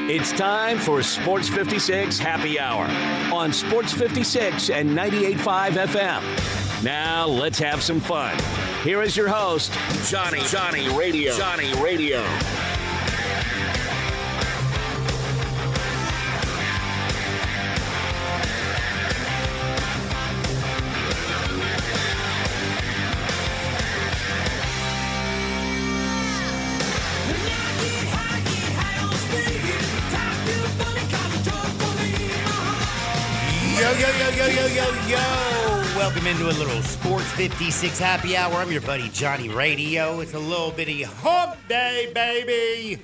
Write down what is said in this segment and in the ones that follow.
It's time for Sports 56 Happy Hour on Sports 56 and 98.5 FM. Now let's have some fun. Here is your host, Johnny Radio. Yo. Welcome into a little Sports 56 Happy Hour. I'm your buddy Johnny Radio. It's a little bitty hump day, baby.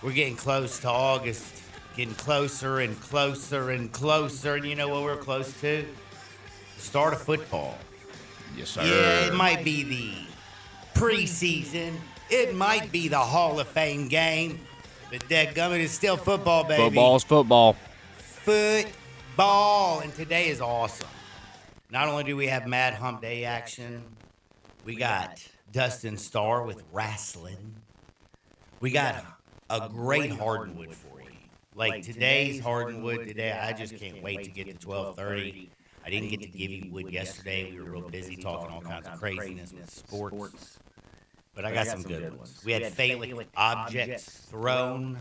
We're getting close to August. Getting closer and closer and closer. And you know what we're close to? The start of football. Yes, sir. Yeah, it might be the preseason. It might be the Hall of Fame game. But dadgummit, it's still football, baby. Football's football. Football. And today is awesome. Not only do we have Mad Hump Day action, we got Dustin Starr with wrestling. We got a great Hardwood for you. Like today's Hardwood today, I just can't wait to get to 12:30. I didn't get to give you wood yesterday. We were real busy talking all kinds of craziness with sports. But I got some good ones. We had phallic objects thrown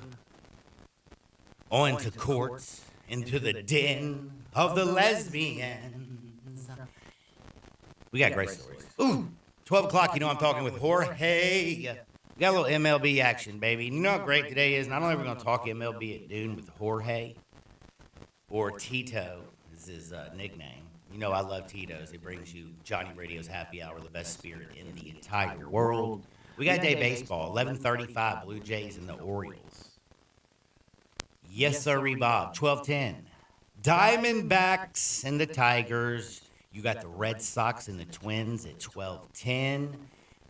onto courts, into the den of the lesbians. We got great stories. Ooh, 12 o'clock, you know I'm talking with Jorge. We got a little MLB action, baby. You know how great today is? Not only are we going to talk MLB at noon with Jorge, or Tito is his nickname. You know I love Tito's. It brings you Johnny Radio's Happy Hour, the best spirit in the entire world. We got day baseball, 11:35, Blue Jays and the Orioles. Yes, sir, Bob, 12:10. Diamondbacks and the Tigers. You got the Red Sox and the Twins at 12:10.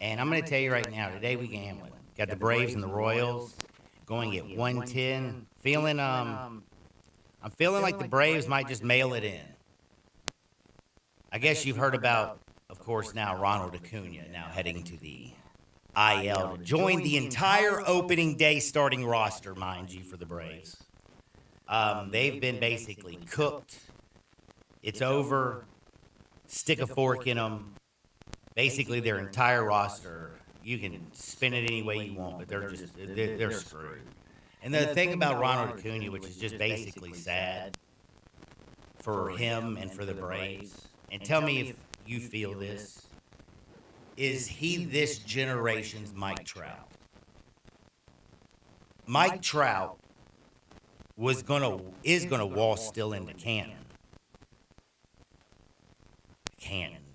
And I'm going to tell you right now, today we gambling. Got the Braves and the Royals going at 110. I'm feeling like the Braves might just mail it in. I guess you've heard about, of course, now Ronald Acuna now heading to the IL to join the entire opening day starting roster, mind you, for the Braves. They've been basically cooked. It's over. Stick a fork in them. Basically, their entire roster, you can spin it any way you want, but they're screwed. And the thing about Ronald Acuna, which is just basically sad for him and for the Braves, and tell me if you feel this, is he this generation's Mike Trout? Mike Trout is gonna waltz still into Canton.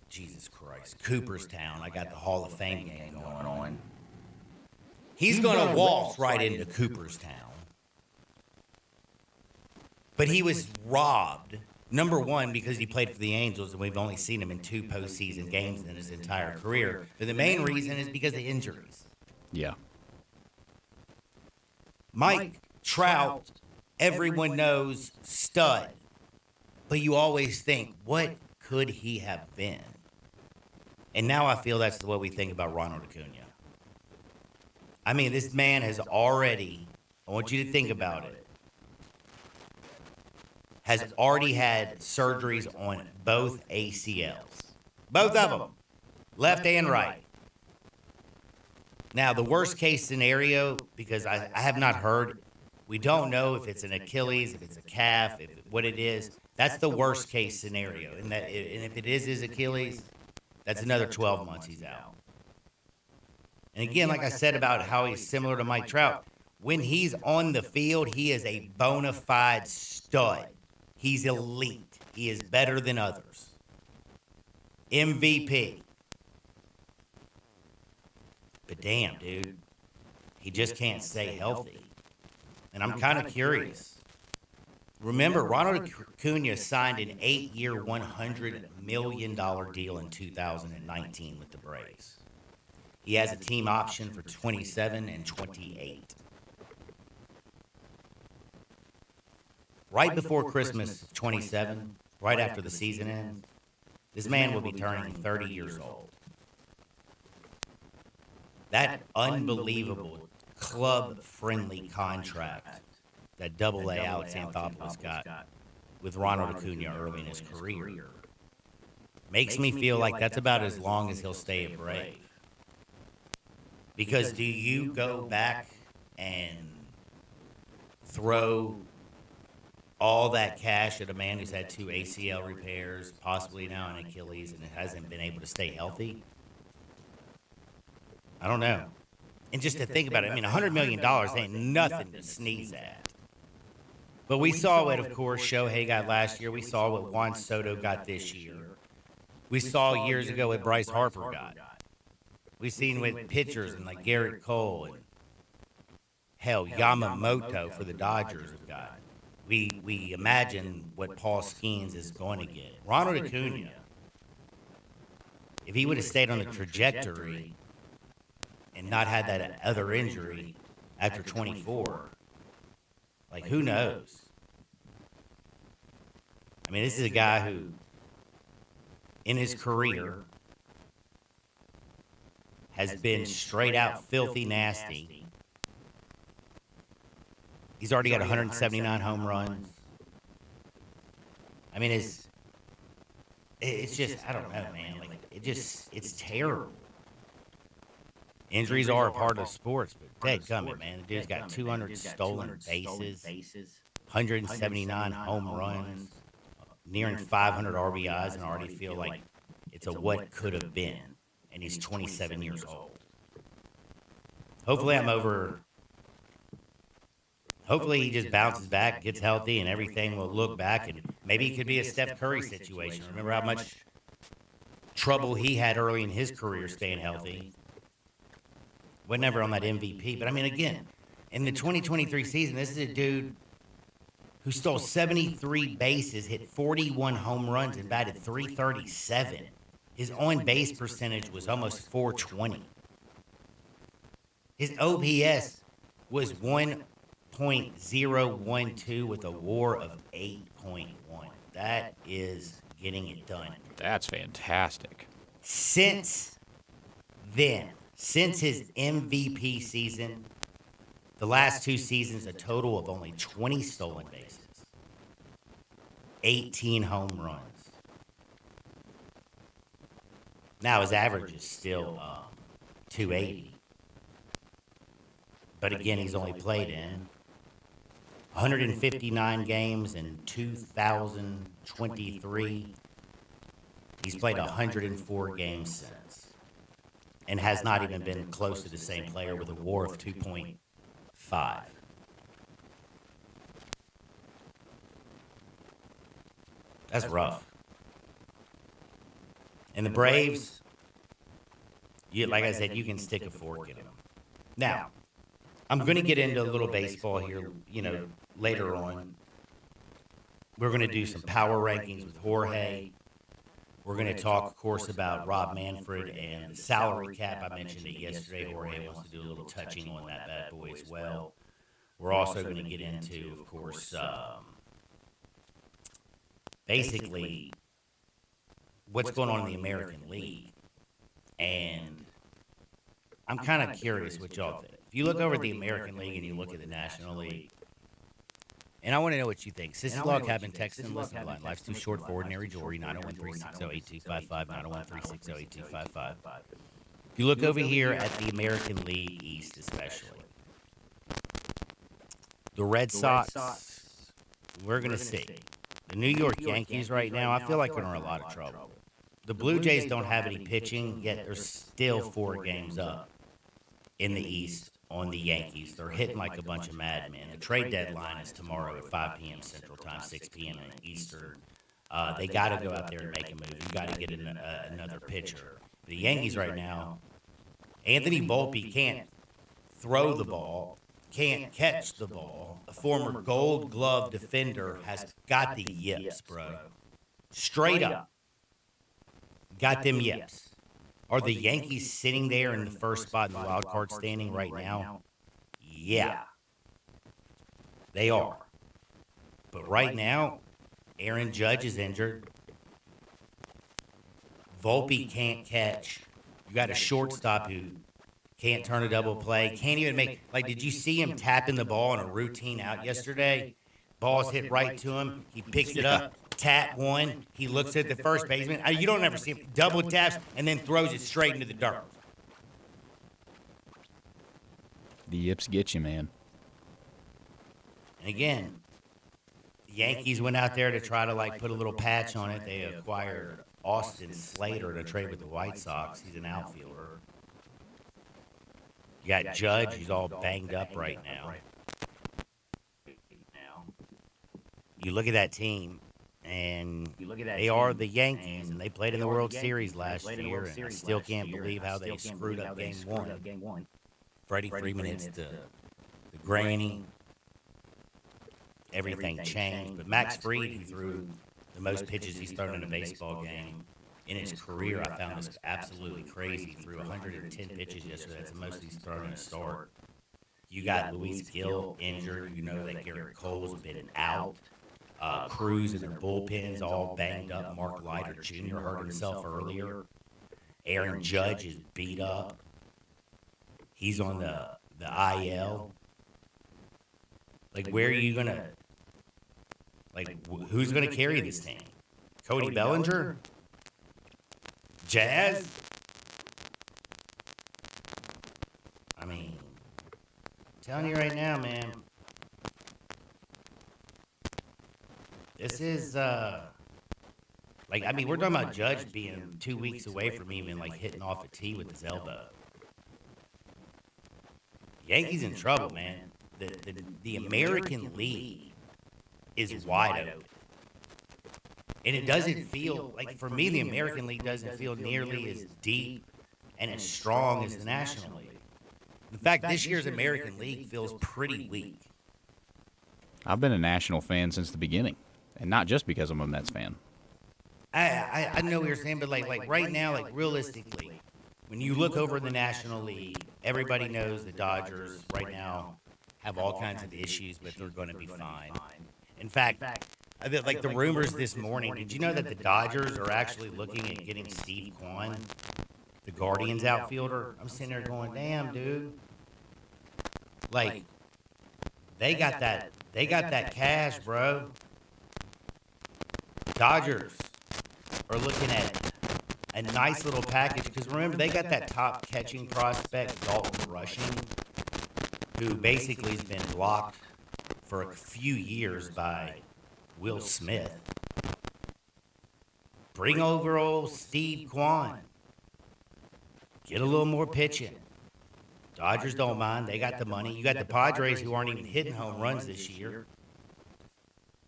Jesus Christ. Cooperstown. I got the Hall of Fame game going on. He's gonna waltz right into Cooperstown. But he was robbed, number one, because he played for the Angels, and we've only seen him in 2 postseason games in his entire career. But the main reason is because of injuries. Yeah. Mike Trout, everyone knows, stud. But you always think, what could he have been? And now I feel that's what we think about Ronald Acuna. I mean, this man has already, I want you to think about it, has already had surgeries on both ACLs. Both of them. Left and right. Now, the worst case scenario, because I have not heard, we don't know if it's an Achilles, if it's a calf, what it is. That's the worst case scenario. And if it is his Achilles, that's another 12 months he's out. And again, like I said about how he's similar to Mike Trout, when he's on the field, he is a bona fide stud. He's elite. He is better than others. MVP. But damn, dude, he just can't stay healthy. And I'm kind of curious. Remember, Ronald Acuna signed an 8-year, $100 million deal in 2019 with the Braves. He has a team option for 27 and 28. Right before Christmas 27, right after the season ends, this man will be turning 30 years old. That unbelievable club-friendly contract that double-A Alex Anthopoulos got with Ronald Acuna early in his career makes me feel like that's about as long as he'll stay a Brave. Because do you go back and throw all that cash at a man who's had 2 ACL repairs, possibly now an Achilles, and hasn't been able to stay healthy? I don't know. And just to think about it, I mean, $100 million ain't nothing to sneeze at. But we saw what, of course, Shohei got last year. We saw what Juan Soto got this year. We saw years ago what Bryce Harper got. We've seen with pitchers and like Garrett Cole and, hell, Yamamoto for the Dodgers have got. We imagine what Paul Skeens is going to get. Ronald Acuna, if he would have stayed on the trajectory and not had that other injury after 24, like, who knows? I mean, this is a guy who, in his career, has been straight out filthy nasty. He's already got 179 home runs. I mean, it's just, I don't know, man. Like, it's terrible. Injuries are a part of sports, but dadgummit, man. The dude's got 200 stolen bases, 179 home runs, nearing 500 RBIs, and I already feel like it's a what could have been. And he's 27 years old. Hopefully he just bounces back, gets healthy, and everything will look back, and maybe it could be a Steph Curry situation. Remember how much trouble he had early in his career staying healthy? Was never on that MVP. But, I mean, again, in the 2023 season, this is a dude who stole 73 bases, hit 41 home runs, and batted .337. His on-base percentage was almost .420. His OPS was 1.012 with a WAR of 8.1. That is getting it done. That's fantastic. Since then, since his MVP season, the last 2 seasons, a total of only 20 stolen bases, 18 home runs. Now his average is still 280. But again, he's only played in 159 games in 2023. He's played 104 games since, and has not even been close to the same player with a WAR of 2.5. That's rough. And the Braves, like I said, you can stick a fork in them. Now, I'm going to get into a little baseball here, later on. We're going to do some power rankings with Jorge. We're going to talk, of course, about Rob Manfred and the salary cap. I mentioned it yesterday. Jorge wants to do a little touching on that bad boy as well. We're also going to get into, of course, basically what's going on in the American League. And I'm kind of curious what y'all think. If you look over at the American League and you look at the National League, and I want to know what you think. Sissy Log Cabin, Texan, listen to line. Life's too short for ordinary jewelry. 901-360-8255. 901-360-8255. If you look over here at the American League East especially, the Red Sox, we're going to see. The New York Yankees right now, I feel like we're in a lot of trouble. The Blue Jays don't have any pitching, yet they're still 4 games up in the East on the Yankees. They're hitting like a bunch of madmen. The trade deadline is tomorrow at 5 p.m. Central Time, 6 p.m. Eastern. They got to go out there and make a move. You got to get another pitcher. The Yankees right now, Anthony Volpe can't throw the ball, can't catch the ball. A former Gold Glove defender has got the yips, bro. Straight up. Got them yips. Are the Yankees sitting there in the first spot in the wild card standing right now? Yeah. They are. But right now, Aaron Judge is injured. Volpe can't catch. You got a shortstop who Can't turn a double play. Can't even make, like, did you see him tapping the ball in a routine out yesterday? Ball's hit right to him. He picks it up, tap one. He looks at the first baseman. You don't ever see him double taps and then throws it straight into the dirt. The yips get you, man. And again, the Yankees went out there to try to, like, put a little patch on it. They acquired Austin Slater to trade with the White Sox. He's an outfielder. You got Judge. He's all banged up right now. You look at that team, and they are the Yankees, and they played in the World Series last year, and I still can't believe how they screwed up Game 1. Freddie Freeman hits the granny. Everything changed. But Max Fried, he threw the most pitches he's thrown in a baseball game in his career. I found this absolutely crazy. He threw 110 pitches yesterday. That's the most he's thrown in a start. You got Luis Gil injured. You know that Garrett Cole's been out. Cruz and their bullpens all banged up. Mark Leiter Jr. hurt himself earlier. Aaron Judge is beat up. He's on the IL. Like, where are you going to... Like, who's going to carry this team? Cody Bellinger? Jazz? I mean, I'm telling you right now, man. This is, like, I mean, we're talking about Judge being 2 weeks away from even, like, hitting off a tee with his elbow. Yankees in trouble, man. The American League is wide open. And it doesn't feel, like, for me, the American League doesn't feel nearly as deep and as strong as the National League. In fact, this year's American League feels pretty weak. I've been a National fan since the beginning, and not just because I'm a Mets fan. I know what you're saying, but like right now, like, realistically, when you look over the National League, everybody knows the Dodgers right now have all kinds of issues, but they're going to be fine. In fact, like the rumors this morning, did you know that the Dodgers are actually looking at getting Steve Kwan, the Guardians outfielder? I'm sitting there going, damn, dude. Like, they got that cash, bro. Dodgers are looking at a nice little package, because remember, they got that top catching prospect, Dalton Rushing, who basically has been blocked for a few years by Will Smith. Bring over old Steve Kwan. Get a little more pitching. Dodgers don't mind. They got the money. You got the Padres, who aren't even hitting home runs this year,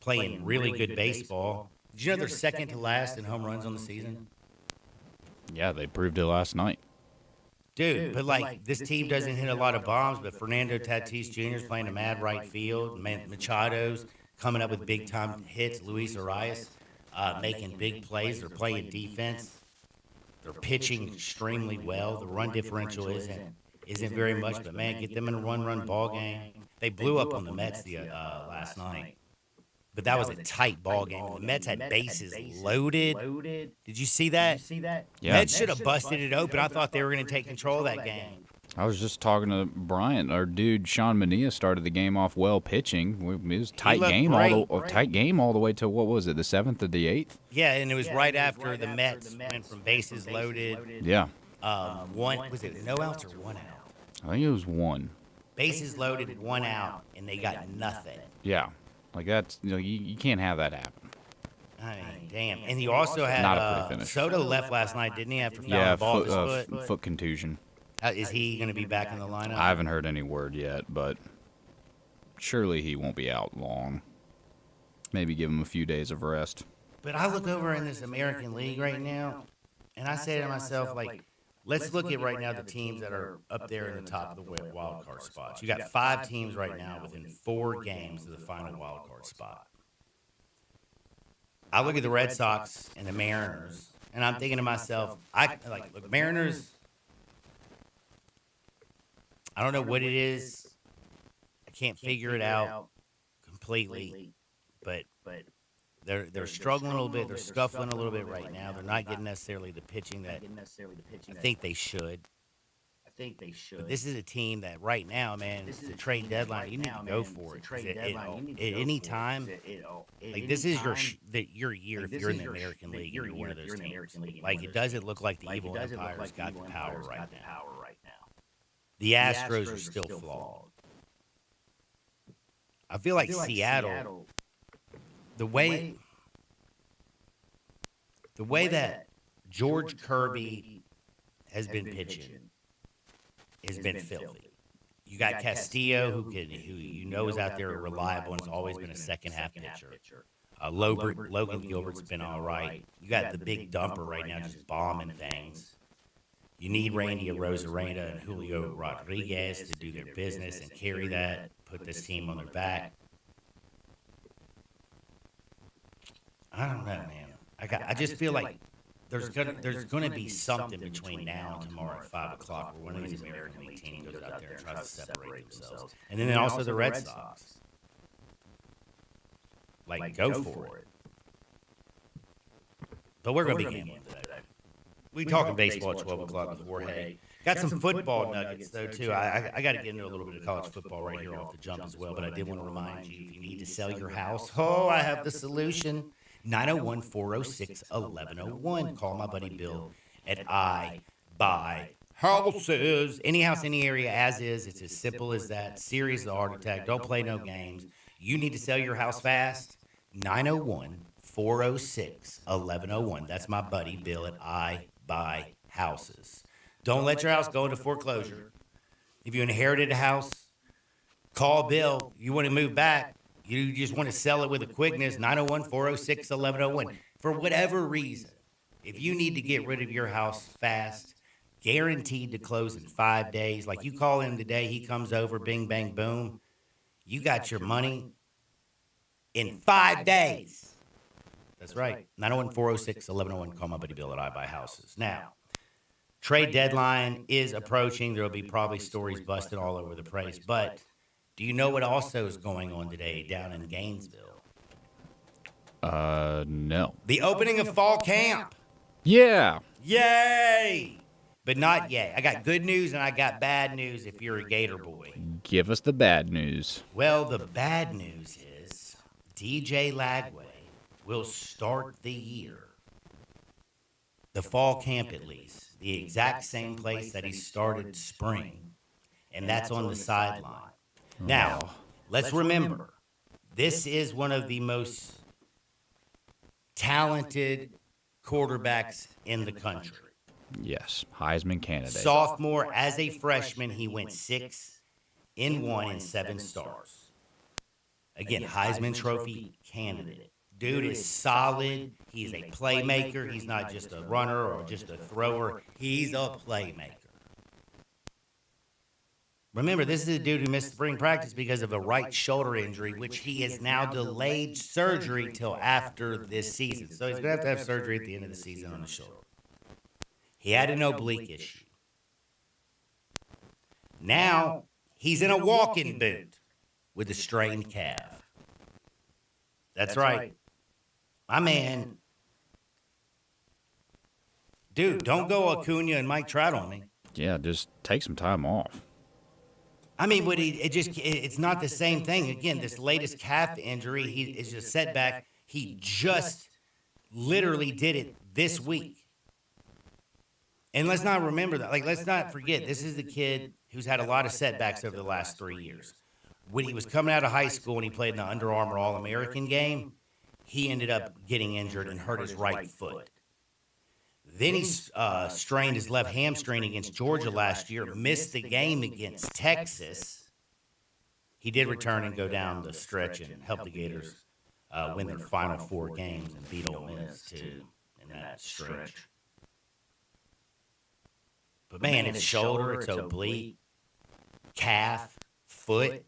playing really good baseball. Did you know they're second to last in home runs on the season? Yeah, they proved it last night. Dude, but like, this team doesn't hit a lot of bombs, but Fernando Tatis Jr. is playing a mad right field. Machado's coming up with big-time hits. Luis Arias making big plays. They're playing defense. They're pitching extremely well. The run differential isn't very much, but, man, get them in a one-run ball game. They blew up on the Mets last night. But that was a tight ball game. The Mets had bases loaded. Did you see that? Yeah. Mets should have busted it open. I thought they were going to take control of that game. I was just talking to Brian. Our dude Sean Mania started the game off well pitching. It was a tight game all the way to, what was it, the 7th or the 8th? Yeah, and it was right after the Mets went from bases loaded. Yeah. Was it no outs or 1 out? I think it was 1. Bases loaded, 1 out, and they got nothing. Yeah. Like, that's, you can't have that happen. I mean, damn. And you also had Not a pretty finish. Soto left last night, didn't he, after fouling the ball with his foot? Foot contusion. Is he going to be back in the lineup? I haven't heard any word yet, but surely he won't be out long. Maybe give him a few days of rest. But I look over in this American League right now, and I say to myself, like, let's look at right now the teams that are up there in the top of the wild card spots. You got 5 teams right now within 4 games of the final wild card spot. I look at the Red Sox and the Mariners, and I'm thinking to myself, look, Mariners, I don't know what it is. I can't figure it out completely, but they're struggling a little bit. They're scuffling a little bit right now. They're not getting necessarily the pitching that I think they should. But this is a team that right now, man, it's a trade deadline. You need to go for it. At any time, like this is your year if you're in the American League and you're one of those teams. Like it doesn't look like the evil Empire's got the power right now. The Astros are still flawed. I feel like Seattle, the way that George Kirby has been pitching has been filthy. You got Castillo, who you know is out there reliable and has always been a second half pitcher. Logan Gilbert's been all right. You got the big dumper right now just bombing things. You need Randy Arozarena and Julio Rodriguez to do their business and carry that, put this team on their back. I don't know, man. I just feel like there's gonna be something between now and tomorrow at 5 o'clock where one of these American League teams goes out there and tries to separate themselves. And then also the Red Sox. Like, go for it. But we're gonna be gambling today. We talking baseball at 12 o'clock with Jorge. Got some football nuggets, though, too. I got to get into a little bit of college football right here off the jump as well, but I did want to remind you, if you need to sell your house, I have the solution. 901-406-1101. Call my buddy Bill at I Buy Houses. Any house, any area, as is. It's as simple as that. Serious as a heart attack. Don't play no games. You need to sell your house fast. 901-406-1101. That's my buddy Bill at I Buy Houses. Don't let your house go into foreclosure. If you inherited a house, call Bill. You want to move back. You just want to sell it with a quickness. 901-406-1101. For whatever reason, if you need to get rid of your house fast, guaranteed to close in 5 days. Like you call him today, he comes over, bing, bang, boom. You got your money in 5 days. That's right. 901-406-1101. Call my buddy Bill at I Buy Houses. Now, trade deadline is approaching. There will be probably stories busted all over the place. But do you know what also is going on today down in Gainesville? No. The opening of fall camp. Yeah. Yay! But not yet. I got good news and I got bad news if you're a Gator boy. Give us the bad news. Well, the bad news is DJ Lagway will start the year, the fall camp at least, the exact same place that he started spring, and that's on the sideline. Now, let's remember, this is one of the most talented quarterbacks in the country. Yes, Heisman candidate. Sophomore, as a freshman, he went 6-1 in 7 stars. Again, Heisman Trophy candidate. Dude is solid. He's a playmaker. He's not just a runner or just a thrower. He's a playmaker. Remember, this is a dude who missed spring practice because of a right shoulder injury, which he has now delayed surgery till after this season. So he's going to have surgery at the end of the season on his shoulder. He had an oblique issue. Now, he's in a walking boot with a strained calf. That's right. My man. Dude, don't go Acuna and Mike Trout on me. Yeah, just take some time off. I mean, but it's not the same thing. Again, this latest calf injury is a setback. He just literally did it this week. And let's not remember that. Like, let's not forget, this is the kid who's had a lot of setbacks over the last 3 years. When he was coming out of high school and he played in the Under Armour All-American game, he ended up getting injured and hurt his right foot. Then he strained his left hamstring against Georgia last year, missed the game against Texas. He did return and go down the stretch and help the Gators win their final 4 games and beat Ole Miss, too, in that stretch. But, man, it's shoulder, it's oblique, calf, foot,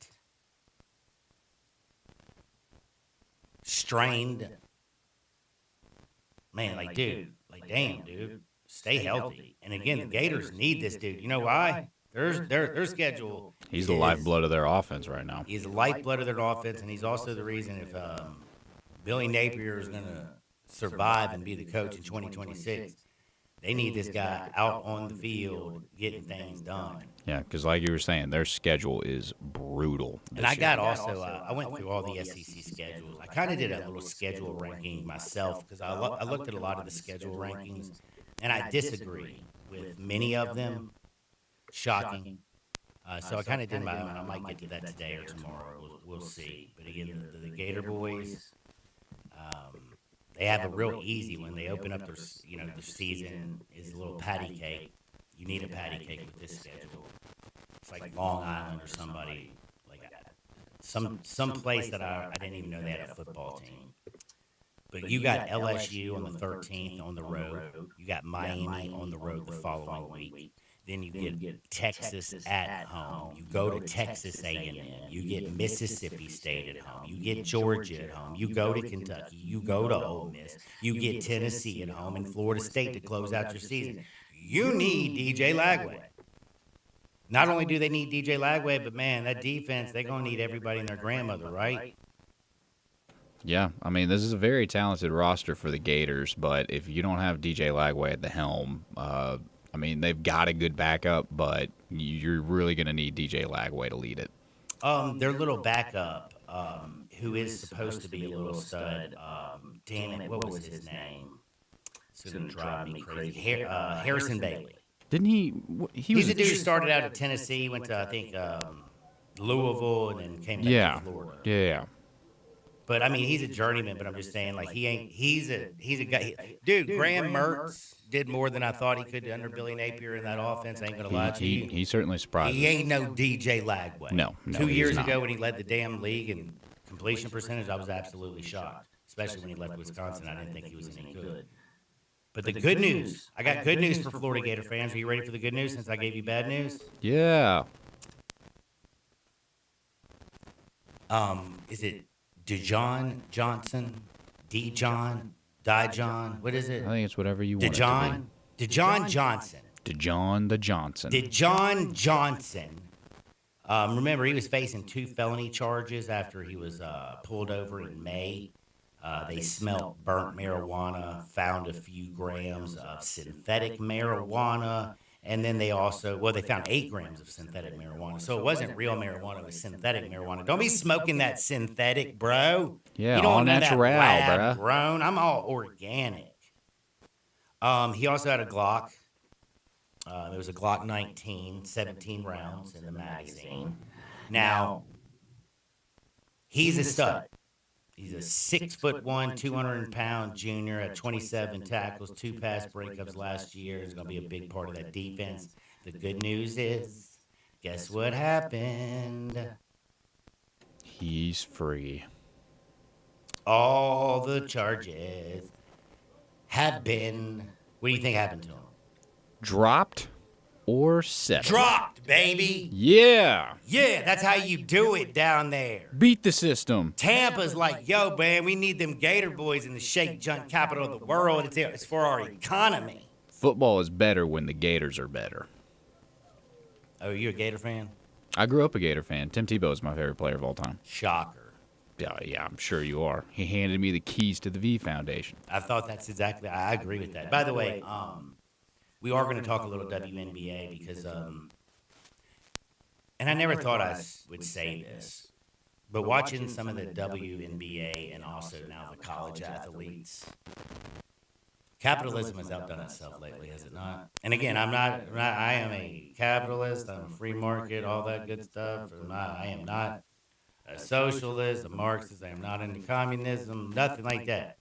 strained. Man, like, dude, like, damn, dude, stay healthy. And, again, the Gators need this dude. You know why? Their schedule. He's the lifeblood of their offense right now. He's the lifeblood of their offense, and he's also the reason if Billy Napier is going to survive and be the coach in 2026. They need this guy out on the field getting things done. Yeah, because like you were saying, their schedule is brutal. And I got also, I went through all the SEC schedules. I kind of did a little schedule ranking myself because I looked at a lot of the schedule rankings, and I disagree with many of them. Shocking. So I kind of did my own. I might get to that today or tomorrow. We'll see. But again, the Gator boys, they have a real easy when they open up their season is a little patty cake. You need a patty cake with this schedule. It's like Long Island or somebody like some place that I didn't even know they had a football team. But you got LSU on the 13th on the road. You got Miami on the road the following week. Then you get Texas at home. You go to Texas A&M. You get Mississippi State at home. You get Georgia at home. You go to Kentucky. You go to Ole Miss. You get Tennessee at home and Florida State to close out your season. You need DJ Lagway. Not only do they need DJ Lagway, but man, that defense, they're going to need everybody and their grandmother, right? Yeah, I mean, this is a very talented roster for the Gators, but if you don't have DJ Lagway at the helm, I mean, they've got a good backup, but you're really going to need DJ Lagway to lead it. Their little backup, who is supposed to be a little stud, damn it, what was his name? It's going to drive me crazy. Harrison Bailey. Didn't he? He's a dude who started out at Tennessee, went to, I think, Louisville, and then came back to Florida. Yeah. But, I mean, he's a journeyman, but I'm just saying, like, he's a guy. Dude, Graham Mertz did more than I thought he could under Billy Napier in that offense. I ain't going to lie to you. He certainly surprised. He ain't no DJ Lagway. No 2 years ago when he led the damn league in completion percentage, I was absolutely shocked, especially when he left Wisconsin. I didn't think he was any good. But the good news, I got good news for Florida Gator fans. Are you ready for the good news since I gave you bad news? Yeah. Is it DeJohn Johnson? Dijon? What is it? I think it's whatever you want DeJohn Johnson. DeJohn Johnson. DeJohn Johnson. Remember, he was facing 2 felony charges after he was pulled over in May. They smelt burnt marijuana, found a few grams of synthetic marijuana, and then they found 8 grams of synthetic marijuana. So it wasn't real marijuana, it was synthetic marijuana. Don't be smoking that synthetic, bro. Yeah, you don't all know natural, that bro. grown. I'm all organic. He also had a Glock. It was a Glock 19, 17 rounds in the magazine. Now, he's a stud. He's a 6'1", 200-pound junior at 27 tackles, 2 pass breakups last year. He's going to be a big part of that defense. The good news is, guess what happened? He's free. All the charges have been. What do you think happened to him? Dropped or settled? Dropped, baby. Yeah. Yeah, that's how you do it down there. Beat the system. Tampa's like, yo, man, we need them Gator boys in the shake junk capital of the world. It's for our economy. Football is better when the Gators are better. Oh, you a Gator fan? I grew up a Gator fan. Tim Tebow is my favorite player of all time. Shocker. Yeah, I'm sure you are. He handed me the keys to the V Foundation. I thought that's exactly. I agree with that. By the way, we are going to talk a little WNBA because, and I never thought I would say this, but watching some of the WNBA and also now the college athletes, capitalism has outdone itself lately, has it not? And again, I am a capitalist. I'm a free market, all that good stuff. I am not a socialist, a Marxist. I am not into communism, nothing like that.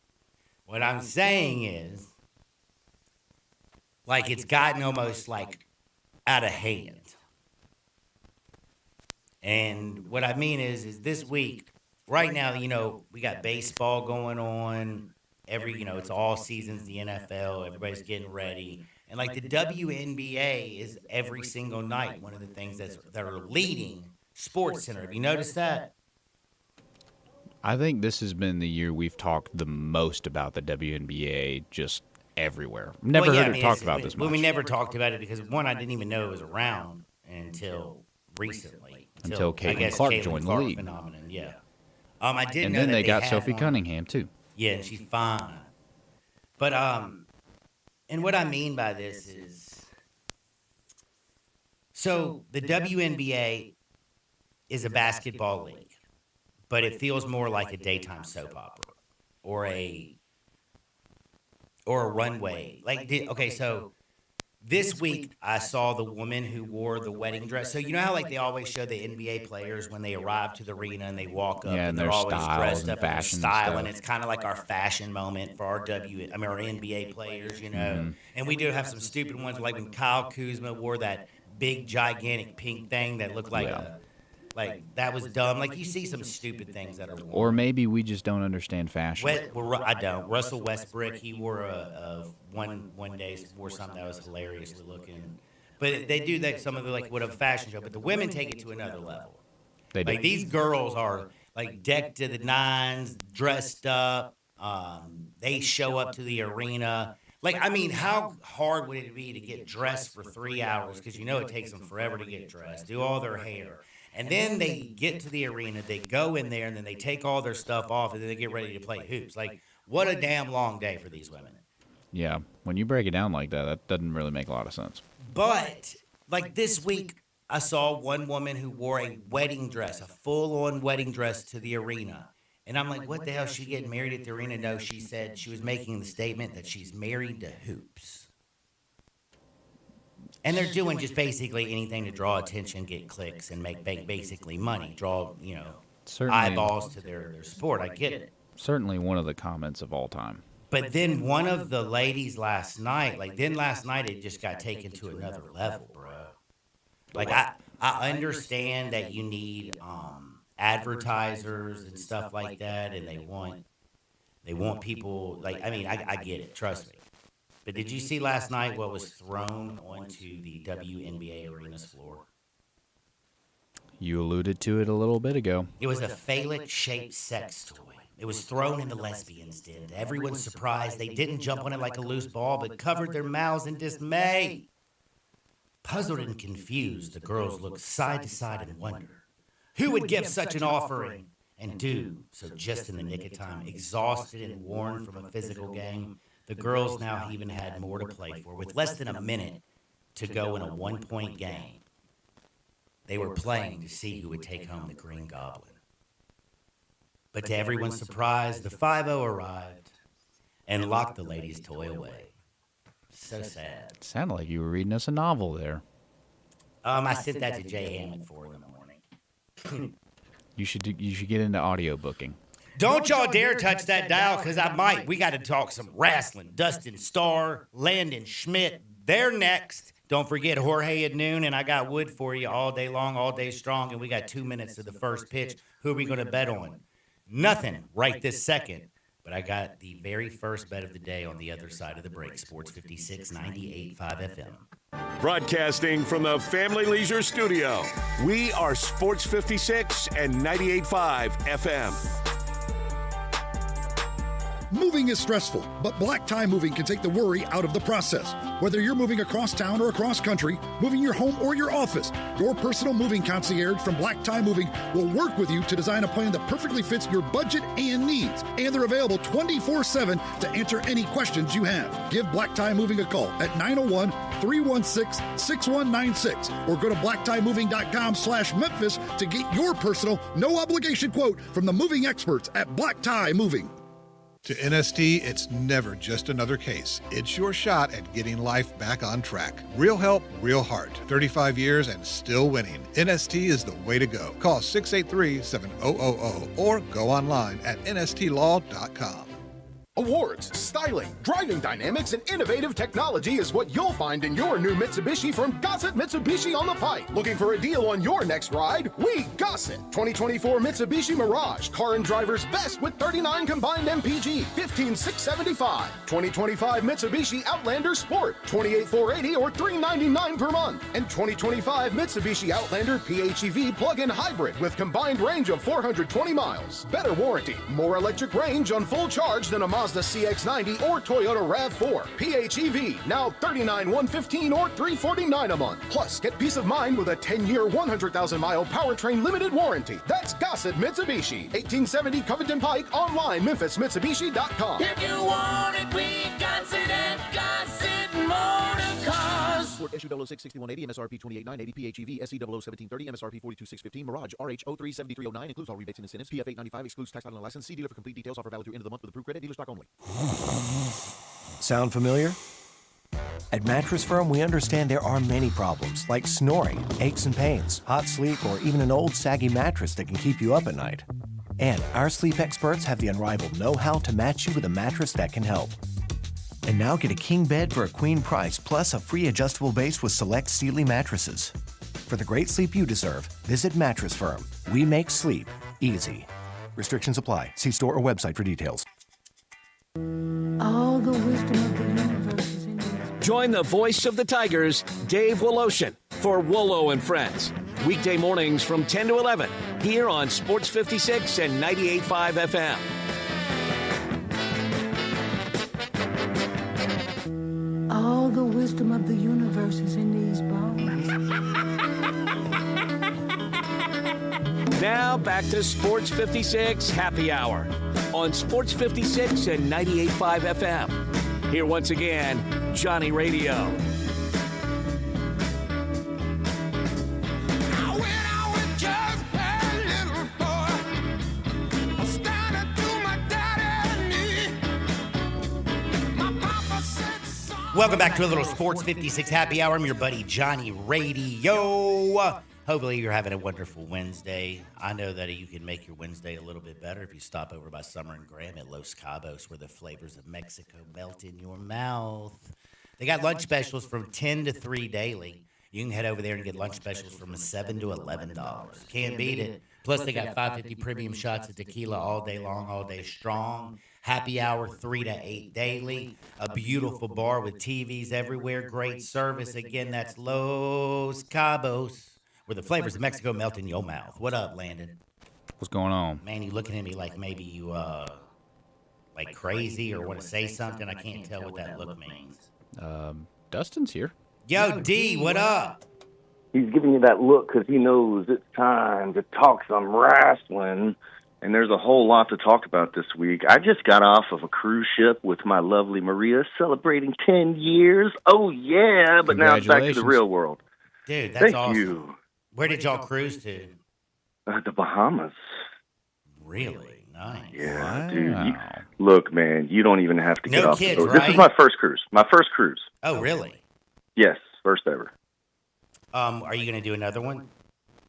What I'm saying is, like, it's gotten almost like out of hand. And what I mean is this week, right now, we got baseball going on. It's all seasons, the NFL, everybody's getting ready. And like the WNBA is every single night one of the things that are leading Sports Center. Have you noticed that? I think this has been the year we've talked the most about the WNBA just everywhere. Never heard it talked about this much. Well, we never talked about it because, one, I didn't even know it was around until recently. Until Caitlin Clark joined the league. Phenomenon, yeah. I did and know then that they got had Sophie one. Cunningham, too. Yeah, and she's fine. But And what I mean by this is, so the WNBA is a basketball league, but it feels more like a daytime soap opera or a runway. So this week I saw the woman who wore the wedding dress. So you know how they always show the NBA players when they arrive to the arena and they walk up and they're always dressed up in their style, and it's kind of like our fashion moment for our NBA players, And we do have some stupid ones, like when Kyle Kuzma wore that big gigantic pink thing that looked like that was dumb. You see some stupid things that are worn. Or maybe we just don't understand fashion. I don't. Russell Westbrook, he wore one day wore something that was hilariously looking. But they do that some of what a fashion show. But the women take it to another level. They do. These girls are decked to the nines, dressed up. They show up to the arena. How hard would it be to get dressed for 3 hours? Because it takes them forever to get dressed, do all their hair. And then they get to the arena, they go in there, and then they take all their stuff off, and then they get ready to play hoops. What a damn long day for these women. Yeah, when you break it down like that, that doesn't really make a lot of sense. But, this week, I saw one woman who wore a wedding dress, a full-on wedding dress to the arena. And I'm like, what the hell, she getting married at the arena? No, she said she was making the statement that she's married to hoops. And they're doing just basically anything to draw attention, get clicks, and make basically money, draw, eyeballs to their sport. I get it. Certainly one of the comments of all time. But then one of the ladies last night, it just got taken to another level, bro. I understand that you need advertisers and stuff like that, and they want people, I get it, trust me. But did you see last night what was thrown onto the WNBA arena's floor? You alluded to it a little bit ago. It was a phallic-shaped sex toy. It was thrown in the lesbians' den. To everyone's surprise, they didn't jump on it like a loose ball, but covered their mouths in dismay. Puzzled and confused, the girls looked side to side in wonder. Who would give such an offering and do so just in the nick of time? Exhausted and worn from a physical game, the girls now even had more to play for. With less than a minute to go in a one-point game, they were playing to see who would take home the Green Goblin. But to everyone's surprise, the 5-0 arrived and locked the ladies' toy away. So sad. It sounded like you were reading us a novel there. I sent that to Jay Hammond at 4 in the morning. You should get into audio booking. Don't y'all dare touch that dial, because I might. We got to talk some wrestling. Dustin Starr, Landon Schmidt, they're next. Don't forget Jorge at noon, and I got wood for you all day long, all day strong, and we got 2 minutes to the first pitch. Who are we going to bet on? Nothing right this second, but I got the very first bet of the day on the other side of the break. Sports 56, 98.5 FM. Broadcasting from the Family Leisure Studio, we are Sports 56 and 98.5 FM. Moving is stressful, but Black Tie Moving can take the worry out of the process. Whether you're moving across town or across country, moving your home or your office, your personal moving concierge from Black Tie Moving will work with you to design a plan that perfectly fits your budget and needs. And they're available 24/7 to answer any questions you have. Give Black Tie Moving a call at 901-316-6196 or go to blacktiemoving.com/Memphis to get your personal, no-obligation quote from the moving experts at Black Tie Moving. To NST, it's never just another case. It's your shot at getting life back on track. Real help, real heart. 35 years and still winning. NST is the way to go. Call 683-7000 or go online at nstlaw.com. Awards, styling, driving dynamics, and innovative technology is what you'll find in your new Mitsubishi from Gossett Mitsubishi on the Pike. Looking for a deal on your next ride? We Gossett. 2024 Mitsubishi Mirage, car and driver's best with 39 combined MPG, 15,675. 2025 Mitsubishi Outlander Sport, 28,480 or $399 per month. And 2025 Mitsubishi Outlander PHEV plug-in hybrid with combined range of 420 miles. Better warranty, more electric range on full charge than a Mazda CX-90 or Toyota RAV4. PHEV, now $39,115 or $349 a month. Plus, get peace of mind with a 10-year, 100,000-mile powertrain limited warranty. That's Gossett Mitsubishi, 1870 Covington Pike, online, memphismitsubishi.com. If you want it, we got it at Gossett. Issue 006-6180, MSRP 28980, PHEV, SE 001730, MSRP 42615, Mirage, RH 037309, includes all rebates and incentives, PF 895, excludes tax title and license. See dealer for complete details. Offer valid through end of the month with approved credit. Dealer stock only. Sound familiar? At Mattress Firm, we understand there are many problems, like snoring, aches and pains, hot sleep, or even an old saggy mattress that can keep you up at night. And our sleep experts have the unrivaled know-how to match you with a mattress that can help. And now get a king bed for a queen price, plus a free adjustable base with select Sealy mattresses. For the great sleep you deserve, visit Mattress Firm. We make sleep easy. Restrictions apply. See store or website for details. All the wisdom of the universe is in these. Join the voice of the Tigers, Dave Woloshin, for Wolo and Friends. Weekday mornings from 10 to 11 here on Sports 56 and 98.5 FM. All the wisdom of the universe is in these bones. Now back to Sports 56 Happy Hour on Sports 56 and 98.5 FM. Here once again, Johnny Radio. Welcome back to a little Sports 56 Happy Hour. I'm your buddy Johnny Radio. Hopefully you're having a wonderful Wednesday. I know that you can make your Wednesday a little bit better if you stop over by Summer and Graham at Los Cabos, where the flavors of Mexico melt in your mouth. They got lunch specials from 10 to 3 daily. You can head over there and get lunch specials from $7 to $11. Can't beat it. Plus, they got 550 premium shots of tequila all day long, all day strong. Happy hour 3 to 8 daily. A beautiful bar with TVs everywhere. Great service. Again, that's Los Cabos, where the flavors of Mexico melt in your mouth. What up, Landon? What's going on? Man, you looking at me like maybe you like crazy or want to say something. I can't tell what that look means. Dustin's here. Yo, D, what up? He's giving you that look because he knows it's time to talk some wrestling. And there's a whole lot to talk about this week. I just got off of a cruise ship with my lovely Maria, celebrating 10 years. Oh, yeah, but now it's back to the real world. Dude, that's awesome. Thank you. Where did y'all cruise to? The Bahamas. Really? Nice. Yeah, Wow. dude. Look, man, you don't even have to get No off kids, the boat. right? This is my first cruise. My first cruise. Oh, really? Yes, first ever. Are you going to do another one?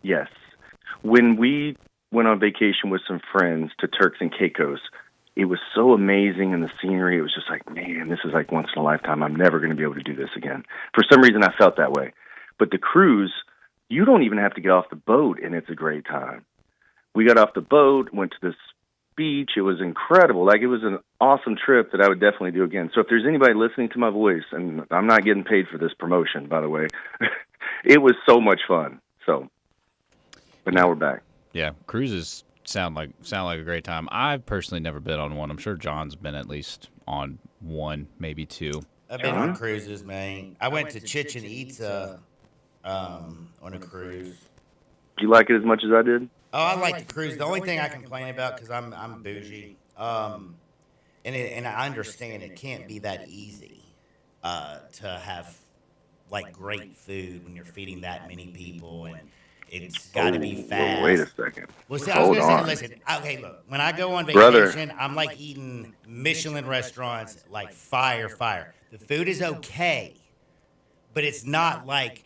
Yes. When we went on vacation with some friends to Turks and Caicos, it was so amazing, and the scenery, it was just like, man, this is like once in a lifetime. I'm never going to be able to do this again. For some reason, I felt that way. But the cruise, you don't even have to get off the boat, and it's a great time. We got off the boat, went to this beach. It was incredible. Like, it was an awesome trip that I would definitely do again. So if there's anybody listening to my voice, and I'm not getting paid for this promotion, by the way, it was so much fun. So, but now we're back. Yeah, cruises sound like a great time. I've personally never been on one. I'm sure John's been at least on one, maybe two. I've been on cruises, man. I went to Chichen Itza on a cruise. Do you like it as much as I did? Oh, I like the cruise. The only thing I complain about, because I'm bougie, and I understand it can't be that easy to have like great food when you're feeding that many people, and it's got to be fast. Wait a second. Well, see, I was going to say, listen, okay, look, when I go on vacation, I'm like eating Michelin restaurants, like fire. The food is okay, but it's not like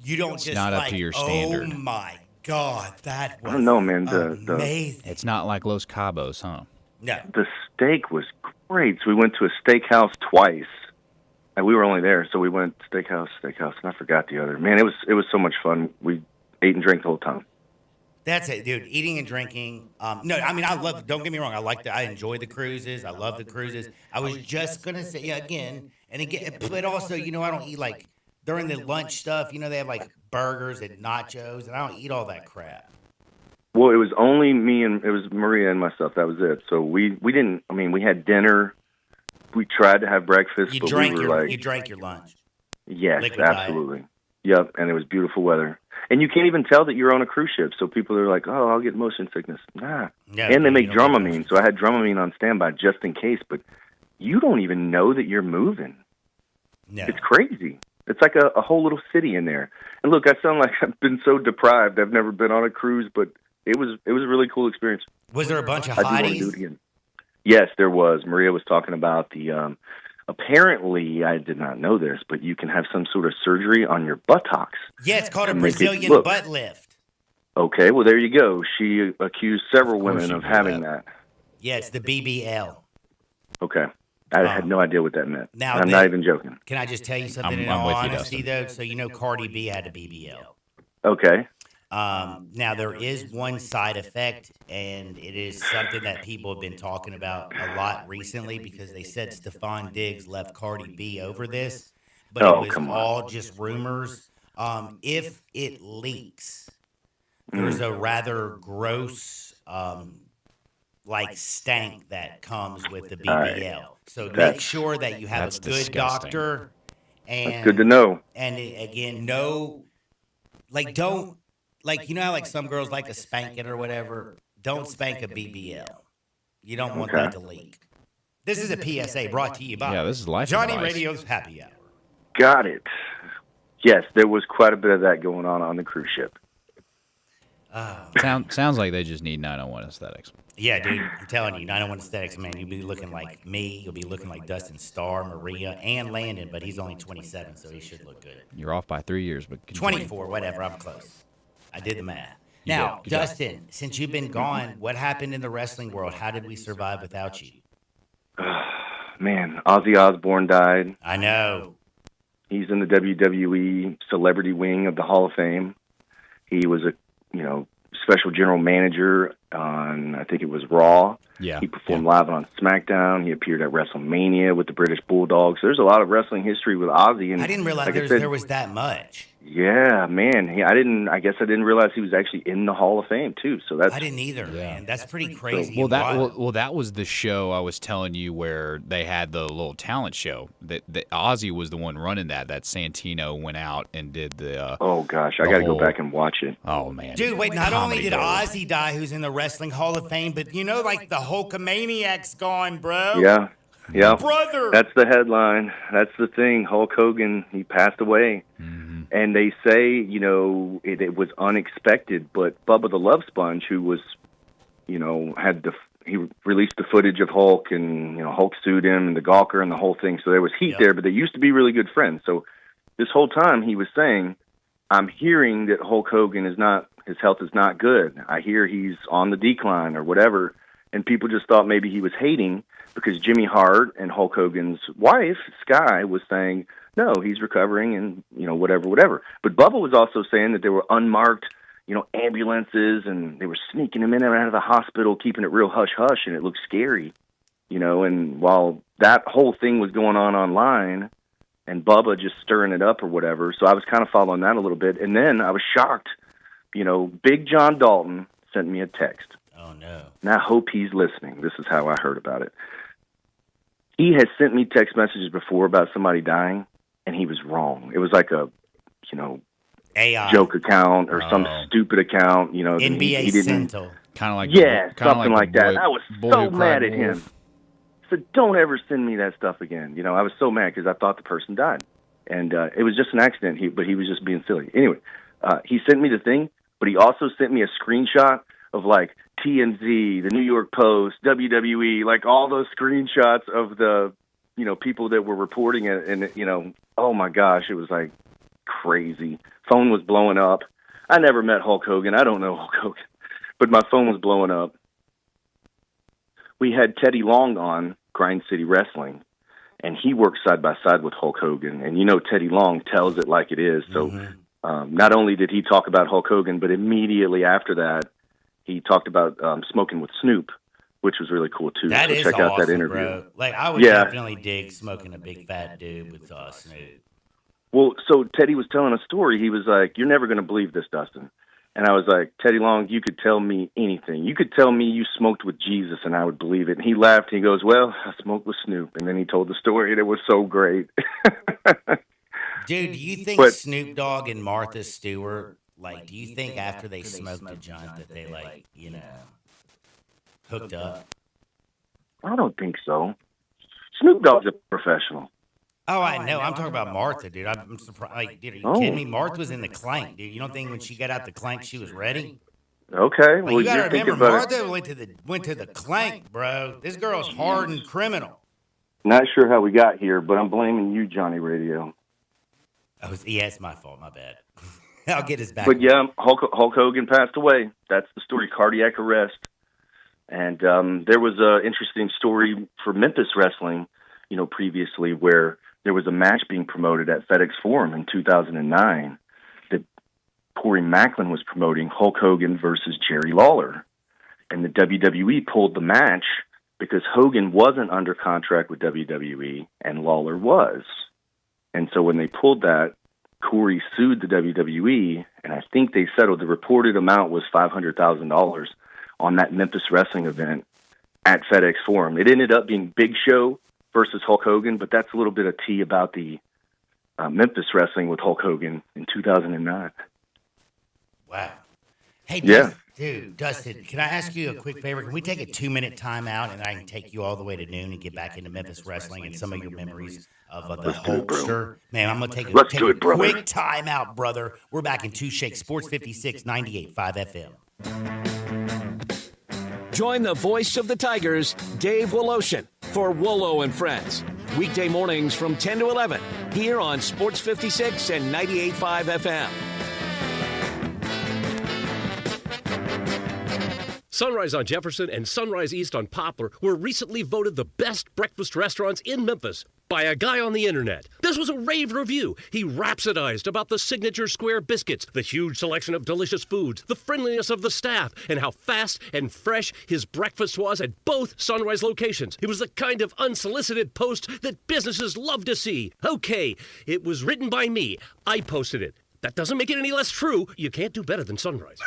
you don't just not up to your standard. Oh my God, that was I don't know, man. amazing. It's not like Los Cabos, huh? No. The steak was great. So we went to a steakhouse twice. And we were only there, so we went steakhouse, and I forgot the other. Man, it was so much fun. We ate and drank the whole time. That's it, dude. Eating and drinking. No, I mean, I love. Don't get me wrong. I enjoy the cruises. I love the cruises. I was just gonna say again, but also, I don't eat like during the lunch stuff. They have like burgers and nachos, and I don't eat all that crap. Well, it was only me and it was Maria and myself. That was it. So we didn't. I mean, we had dinner. We tried to have breakfast. You but drank we were you drank your lunch. Yes, Liquid absolutely. diet. Yep, and it was beautiful weather. And you can't even tell that you're on a cruise ship. So people are like, "Oh, I'll get motion sickness." Nah. Yeah, and they make Dramamine, so I had Dramamine on standby just in case. But you don't even know that you're moving. No. It's crazy. It's like a whole little city in there. And look, I sound like I've been so deprived. I've never been on a cruise, but it was a really cool experience. Was there a bunch of I do want to do hotties? it again. Yes, there was. Maria was talking about the. Apparently, I did not know this, but you can have some sort of surgery on your buttocks. Yeah, it's called a and make it Brazilian look. butt lift. Okay, well, there you go. She accused several women of having that. Yeah, it's the BBL. Okay. I had no idea what that meant. Now, I'm not even joking. Can I just tell you something in I'm all with you, honesty, though? So you know Cardi B had a BBL. Okay. Now, there is one side effect, and it is something that people have been talking about a lot recently because they said Stephon Diggs left Cardi B over this, but it was all just rumors. If it leaks, there's a rather gross, like stank that comes with the BBL. Right. So make sure that you have a good disgusting. doctor. And that's good to know. And again, don't. Like, you know how, like, some girls like to spank it or whatever? Don't spank a BBL. You don't want that to leak. This is a PSA brought to you by this is life Johnny advice. Radio's Happy Hour. Got it. Yes, there was quite a bit of that going on the cruise ship. Sounds like they just need 901 aesthetics. Yeah, dude, I'm telling you, 901 Aesthetics, man, you'll be looking like me, you'll be looking like Dustin Starr, Maria, and Landon, but he's only 27, so he should look good. You're off by 3 years, but continue. 24, whatever, I'm close. I did the math. Now, Dustin, since you've been gone, what happened in the wrestling world? How did we survive without you? Man, Ozzy Osbourne died. I know. He's in the WWE celebrity wing of the Hall of Fame. He was a, special general manager on, I think it was Raw. Yeah. He performed live on SmackDown. He appeared at WrestleMania with the British Bulldogs. There's a lot of wrestling history with Ozzy. And I didn't realize like there was that much. Yeah, man. I guess I didn't realize he was actually in the Hall of Fame too. So I didn't either, man. That's pretty crazy. That was the show I was telling you where they had the little talent show. That Ozzy was the one running that. That Santino went out and did the. Oh gosh, I got to go back and watch it. Oh man, dude, wait! Not only did Ozzy die, who's in the Wrestling Hall of Fame, but like the Hulkamaniac's gone, bro. Yeah, brother. That's the headline. That's the thing. Hulk Hogan, he passed away. Mm-hmm. And they say, it was unexpected, but Bubba the Love Sponge, who was, he released the footage of Hulk, and, Hulk sued him, and the Gawker and the whole thing. So there was heat there, but they used to be really good friends. So this whole time he was saying, I'm hearing that Hulk Hogan his health is not good. I hear he's on the decline or whatever. And people just thought maybe he was hating because Jimmy Hart and Hulk Hogan's wife, Sky, was saying, no, he's recovering and, whatever. But Bubba was also saying that there were unmarked, ambulances, and they were sneaking him in and out of the hospital, keeping it real hush-hush, and it looked scary, and while that whole thing was going on online and Bubba just stirring it up or whatever, so I was kind of following that a little bit. And then I was shocked, Big John Dalton sent me a text. Oh, no. And I hope he's listening. This is how I heard about it. He has sent me text messages before about somebody dying, and he was wrong. It was like a, AI joke account or some stupid account, NBA he didn't. Kind of like something like that. I was so mad at him. Wolf. I said, don't ever send me that stuff again. I was so mad because I thought the person died. And it was just an accident, but he was just being silly. Anyway, he sent me the thing, but he also sent me a screenshot of, like, TMZ, the New York Post, WWE, like all those screenshots of the, people that were reporting it. And, oh, my gosh, it was, like, crazy. Phone was blowing up. I never met Hulk Hogan. I don't know Hulk Hogan. But my phone was blowing up. We had Teddy Long on Grind City Wrestling, and he works side by side with Hulk Hogan. And Teddy Long tells it like it is. So not only did he talk about Hulk Hogan, but immediately after that, he talked about smoking with Snoop, which was really cool too. That is check awesome, out that interview. Bro. Like, I would definitely dig smoking a big fat dude with Snoop. Well, so Teddy was telling a story. He was like, "You're never going to believe this, Dustin." And I was like, "Teddy Long, you could tell me anything. You could tell me you smoked with Jesus, and I would believe it." And he laughed. He goes, "Well, I smoked with Snoop." And then he told the story, and it was so great. Dude, do you think Snoop Dogg and Martha Stewart, like, do you think after they smoked a joint that they, like, hooked up? I don't think so. Snoop Dogg's a professional. Oh, I know. I'm talking about Martha, dude. I'm surprised. Like, dude, are you kidding me? Martha was in the clank, dude. You don't think when she got out the clank she was ready? Okay, Like, you got to remember, Martha went to the clank, bro. This girl's hardened criminal. Not sure how we got here, but I'm blaming you, Johnny Radio. Oh, yeah, it's my fault. My bad. I'll get his back. But yeah, Hulk Hogan passed away. That's the story, cardiac arrest. And there was an interesting story for Memphis Wrestling, previously, where there was a match being promoted at FedEx Forum in 2009 that Corey Macklin was promoting, Hulk Hogan versus Jerry Lawler. And the WWE pulled the match because Hogan wasn't under contract with WWE and Lawler was. And so when they pulled that, Corey sued the WWE, and I think they settled. The reported amount was $500,000 on that Memphis Wrestling event at FedEx Forum. It ended up being Big Show versus Hulk Hogan, but that's a little bit of tea about the Memphis Wrestling with Hulk Hogan in 2009. Wow. Hey, yeah. Dude, Dustin, can I ask you a quick favor? Can we take a 2-minute timeout, and I can take you all the way to noon and get back into Memphis Wrestling and some of your memories of the Hulkster? Man, I'm going to take a quick timeout, brother. We're back in Two Shakes, Sports 56, 98.5 FM. Join the voice of the Tigers, Dave Woloshin, for Wolo and Friends. Weekday mornings from 10 to 11 here on Sports 56 and 98.5 FM. Sunrise on Jefferson and Sunrise East on Poplar were recently voted the best breakfast restaurants in Memphis by a guy on the internet. This was a rave review. He rhapsodized about the signature square biscuits, the huge selection of delicious foods, the friendliness of the staff, and how fast and fresh his breakfast was at both Sunrise locations. It was the kind of unsolicited post that businesses love to see. Okay, it was written by me. I posted it. That doesn't make it any less true. You can't do better than Sunrise.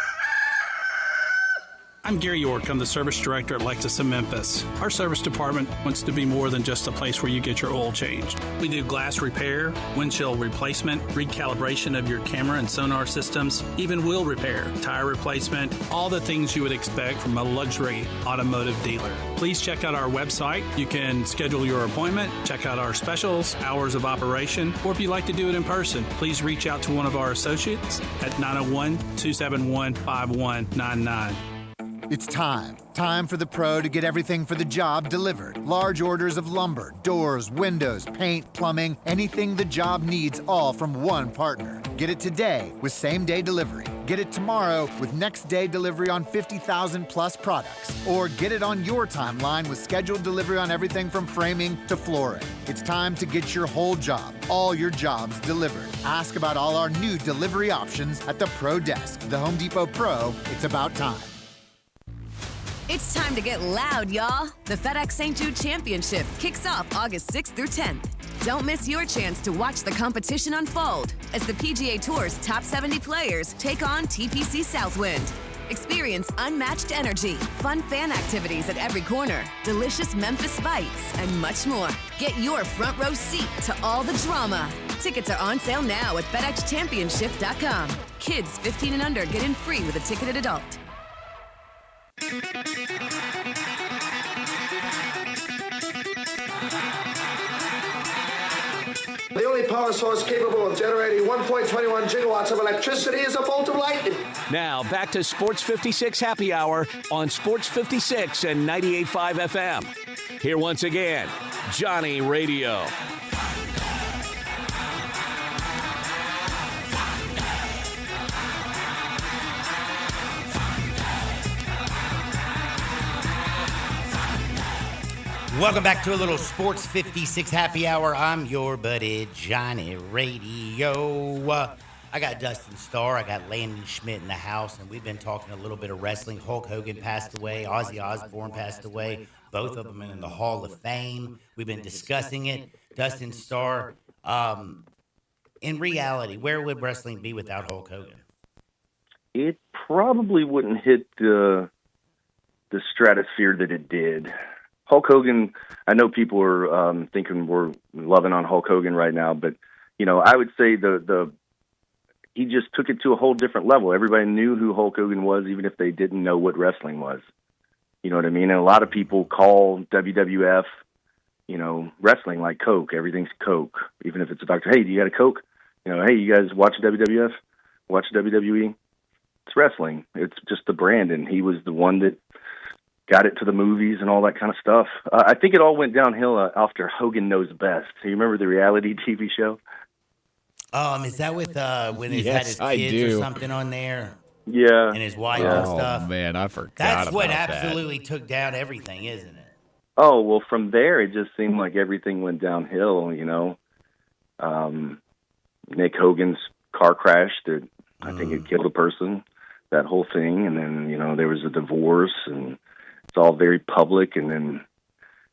I'm Gary York. I'm the service director at Lexus of Memphis. Our service department wants to be more than just a place where you get your oil changed. We do glass repair, windshield replacement, recalibration of your camera and sonar systems, even wheel repair, tire replacement, all the things you would expect from a luxury automotive dealer. Please check out our website. You can schedule your appointment, check out our specials, hours of operation, or if you'd like to do it in person, please reach out to one of our associates at 901-271-5199. It's time. Time for the pro to get everything for the job delivered. Large orders of lumber, doors, windows, paint, plumbing, anything the job needs, all from one partner. Get it today with same-day delivery. Get it tomorrow with next-day delivery on 50,000 plus products. Or get it on your timeline with scheduled delivery on everything from framing to flooring. It's time to get your whole job, all your jobs delivered. Ask about all our new delivery options at the Pro Desk. The Home Depot Pro, it's about time. It's time to get loud, y'all. The FedEx St. Jude Championship kicks off August 6th through 10th. Don't miss your chance to watch the competition unfold as the PGA Tour's top 70 players take on TPC Southwind. Experience unmatched energy, fun fan activities at every corner, delicious Memphis bites, and much more. Get your front row seat to all the drama. Tickets are on sale now at FedExChampionship.com. Kids 15 and under get in free with a ticketed adult. The only power source capable of generating 1.21 gigawatts of electricity is a bolt of lightning. Now, back to Sports 56 Happy Hour on Sports 56 and 98.5 FM. Here once again, Johnny Radio. Welcome back to a little Sports 56 Happy Hour. I'm your buddy, Johnny Radio. I got Dustin Starr. I got Landon Schmidt in the house, and we've been talking a little bit of wrestling. Hulk Hogan passed away. Ozzy Osbourne passed away. Both of them in the Hall of Fame. We've been discussing it. Dustin Starr, in reality, where would wrestling be without Hulk Hogan? It probably wouldn't hit the stratosphere that it did. Hulk Hogan, I know people are thinking we're loving on Hulk Hogan right now, but, I would say he just took it to a whole different level. Everybody knew who Hulk Hogan was, even if they didn't know what wrestling was. You know what I mean? And a lot of people call WWF wrestling like Coke. Everything's Coke. Even if it's a doctor, hey, do you got a Coke? Hey, you guys watch WWF? Watch WWE? It's wrestling. It's just the brand, and he was the one that got it to the movies and all that kind of stuff. I think it all went downhill after Hogan Knows Best. So you remember the reality TV show? Is that with when he's Yes, had I his kids do. or something on there? Yeah. And his wife and stuff. Oh, man, I forgot That's about what that. absolutely took down everything, isn't it? Oh, well, from there, it just seemed like everything went downhill, Nick Hogan's car crash that I think it killed a person, that whole thing. And then, there was a divorce, and it's all very public. And then,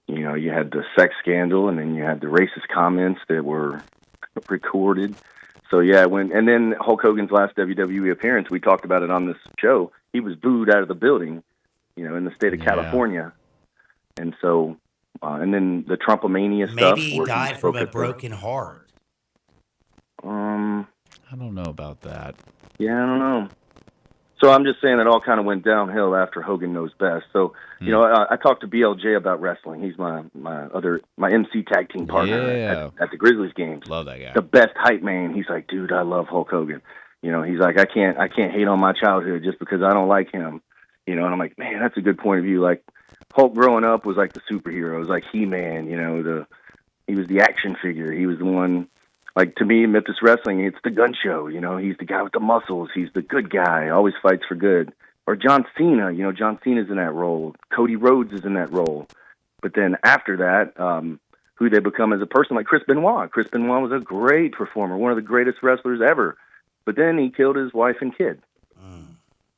you had the sex scandal, and then you had the racist comments that were recorded. So, yeah, and then Hulk Hogan's last WWE appearance, we talked about it on this show, he was booed out of the building, in the state of California. And so, and then the Trumpomania stuff. Maybe he died from a broken heart. I don't know about that. Yeah, I don't know. So I'm just saying it all kind of went downhill after Hogan Knows Best. So, I talked to BLJ about wrestling. He's my MC tag team partner at the Grizzlies games. Love that guy. The best hype man. He's like, dude, I love Hulk Hogan. He's like, I can't hate on my childhood just because I don't like him. And I'm like, man, that's a good point of view. Like, Hulk growing up was like the superhero. It was like He-Man, he was the action figure. He was the one. Like, to me, Memphis Wrestling, it's the gun show. He's the guy with the muscles. He's the good guy, always fights for good. Or John Cena, John Cena's in that role. Cody Rhodes is in that role. But then after that, who they become as a person, like Chris Benoit. Chris Benoit was a great performer, one of the greatest wrestlers ever. But then he killed his wife and kid.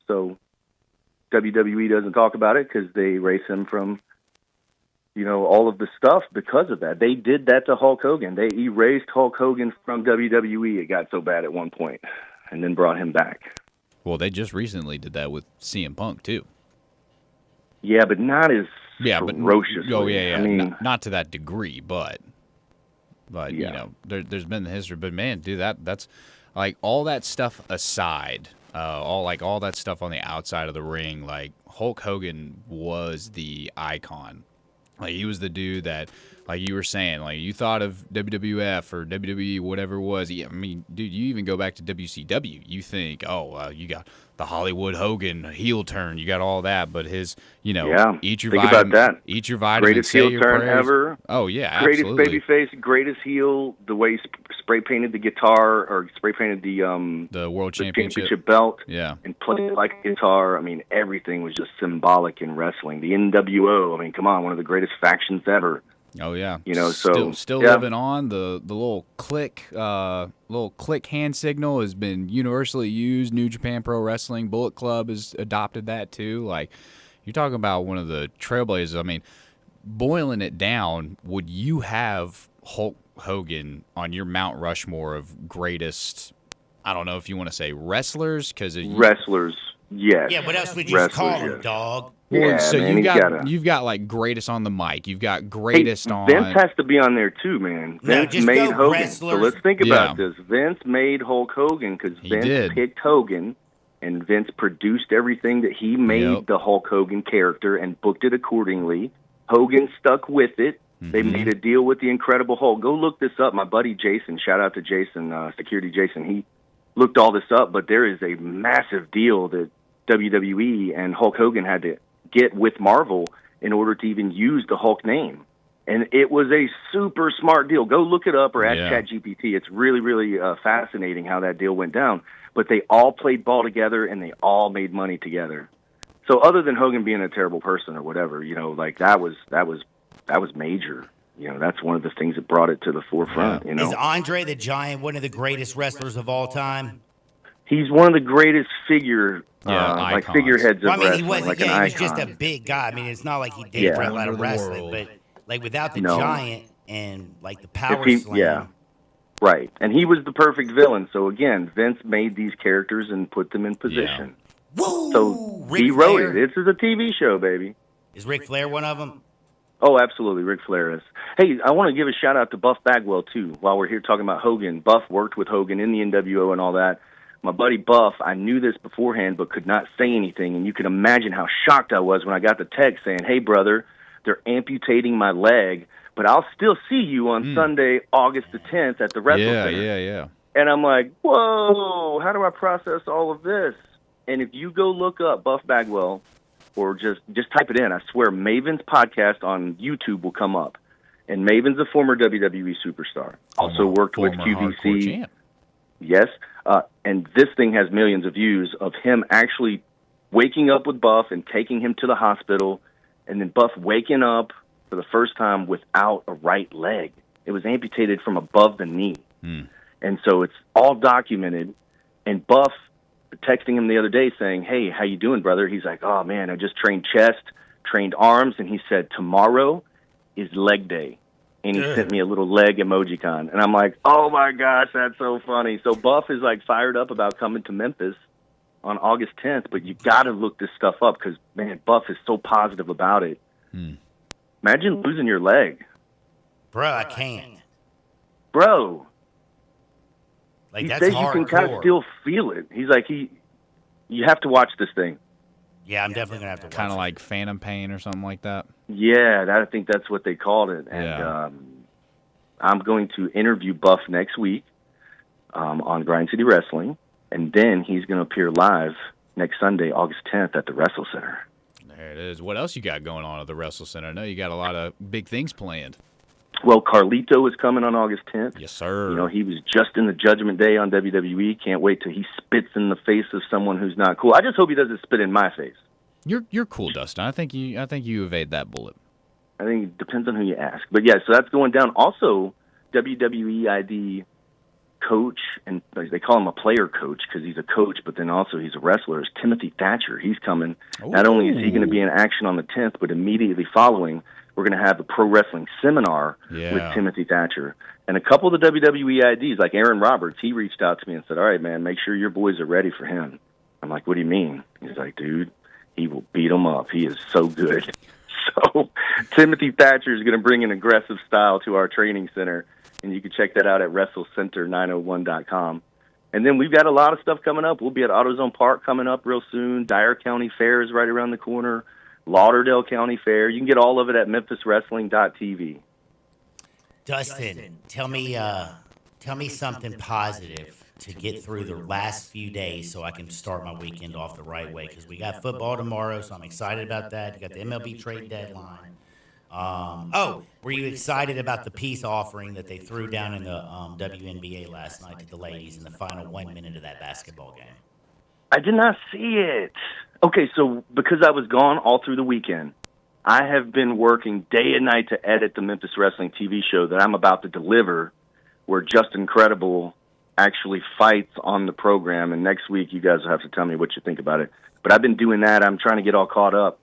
So WWE doesn't talk about it because they erase him from all of the stuff because of that. They did that to Hulk Hogan. They erased Hulk Hogan from WWE. It got so bad at one point, and then brought him back. Well, they just recently did that with CM Punk, too. Yeah, but not as ferociously. Oh, yeah. I mean, not to that degree, but there's been the history. But, man, dude, that's like all that stuff aside, all that stuff on the outside of the ring, like Hulk Hogan was the icon. Like, he was the dude that, like you were saying, like, you thought of WWF or WWE, whatever it was. I mean, dude, you even go back to WCW. You think, you got the Hollywood Hogan heel turn. You got all that. But his, eat your think vitamin, about that. Eat your vitamin, greatest say heel your turn prayers. ever. Oh, yeah, greatest absolutely. babyface, greatest heel. The way he spray painted the guitar or spray painted the World Championship belt. Yeah. And played it like a guitar. I mean, everything was just symbolic in wreshling. The NWO. I mean, come on, one of the greatest factions ever. Oh yeah, still living on. The little click hand signal has been universally used. New Japan Pro Wrestling, Bullet Club has adopted that too. Like, you're talking about one of the trailblazers. I mean, boiling it down, would you have Hulk Hogan on your Mount Rushmore of greatest? I don't know if you want to say wrestlers, because wrestlers. Yes. Yeah, what else would you call him, dog? Well, Yeah, so man, you've got like greatest on the mic. You've got greatest on. Vince has to be on there too, man. Vince made Hogan. Wrestlers. So let's think about this. Vince made Hulk Hogan because Vince picked Hogan, and Vince produced everything that he made the Hulk Hogan character and booked it accordingly. Hogan stuck with it. They made a deal with the Incredible Hulk. Go look this up. My buddy Jason, shout out to Jason, Security Jason. He looked all this up, but there is a massive deal that WWE and Hulk Hogan had to get with Marvel in order to even use the Hulk name. And it was a super smart deal. Go look it up or ask ChatGPT. It's really, really fascinating how that deal went down. But they all played ball together, and they all made money together. So other than Hogan being a terrible person or whatever, like that was major. That's one of the things that brought it to the forefront. Is Andre the Giant one of the greatest wrestlers of all time? He's one of the greatest figureheads of wrestling. He wasn't. Like he an was just a icon. big guy. I mean, it's not like he did a lot of wrestling, but like without the Giant and like the power slam. Yeah, right. And he was the perfect villain. So again, Vince made these characters and put them in position. Woo! So Ric he wrote Flair. it. This is a TV show, baby. Is Ric Flair one of them? Oh, absolutely. Ric Flair is. Hey, I want to give a shout out to Buff Bagwell too. While we're here talking about Hogan, Buff worked with Hogan in the NWO and all that. My buddy Buff, I knew this beforehand but could not say anything, and you can imagine how shocked I was when I got the text saying, hey, brother, they're amputating my leg but I'll still see you on Sunday, August the 10th at the Wrestle Center. Yeah. And I'm like, whoa, how do I process all of this? And if you go look up Buff Bagwell or just type it in, I swear Maven's podcast on YouTube will come up. And Maven's a former WWE superstar. Also worked with QVC. Yes. And this thing has millions of views of him actually waking up with Buff and taking him to the hospital, and then Buff waking up for the first time without a right leg. It was amputated from above the knee. And so it's all documented. And Buff texting him the other day saying, hey, how you doing, brother? He's like, oh, man, I just trained chest, trained arms. And he said, tomorrow is leg day. And he sent me a little leg emojicon. And I'm like, oh, my gosh, that's so funny. So Buff is, like, fired up about coming to Memphis on August 10th. But you got to look this stuff up because, man, Buff is so positive about it. Imagine losing your leg. Bro, I can't. Bro. Like, he that's says you can kind of still feel it. He's like, you have to watch this thing. Yeah, I'm definitely going to have to watch it. Kind of like phantom pain or something like that. Yeah, I think that's what they called it. And I'm going to interview Buff next week on Grind City Wrestling, and then he's going to appear live next Sunday, August 10th at the Wrestle Center. There it is. What else you got going on at the Wrestle Center? I know you got a lot of big things planned. Well, Carlito is coming on August 10th. Yes, sir. You know, he was just in the Judgment Day on WWE. Can't wait till he spits in the face of someone who's not cool. I just hope he doesn't spit in my face. You're cool, Dustin. I think you evade that bullet. I think it depends on who you ask. But yeah, so that's going down. Also, WWE ID coach, and they call him a player coach because he's a coach, but then also he's a wrestler, is Timothy Thatcher. He's coming. Ooh. Not only is he going to be in action on the 10th, but immediately following, we're going to have a pro wrestling seminar with Timothy Thatcher. And a couple of the WWE IDs, like Aaron Roberts, he reached out to me and said, all right, man, make sure your boys are ready for him. I'm like, what do you mean? He's like, dude, he will beat them up. He is so good. So Timothy Thatcher is going to bring an aggressive style to our training center, and you can check that out at WrestleCenter901.com. And then we've got a lot of stuff coming up. We'll be at AutoZone Park coming up real soon. Dyer County Fair is right around the corner. Lauderdale County Fair. You can get all of it at MemphisWrestling.tv. Dustin, tell me something positive to get through the last few days so I can start my weekend off the right way, because we got football tomorrow, so I'm excited about that. You got the MLB trade deadline. Were you excited about the peace offering that they threw down in the WNBA last night to the ladies in the final 1 minute of that basketball game? I did not see it. Okay, so because I was gone all through the weekend, I have been working day and night to edit the Memphis Wrestling TV show that I'm about to deliver, where Justin Credible actually fights on the program. And next week, you guys will have to tell me what you think about it. But I've been doing that. I'm trying to get all caught up.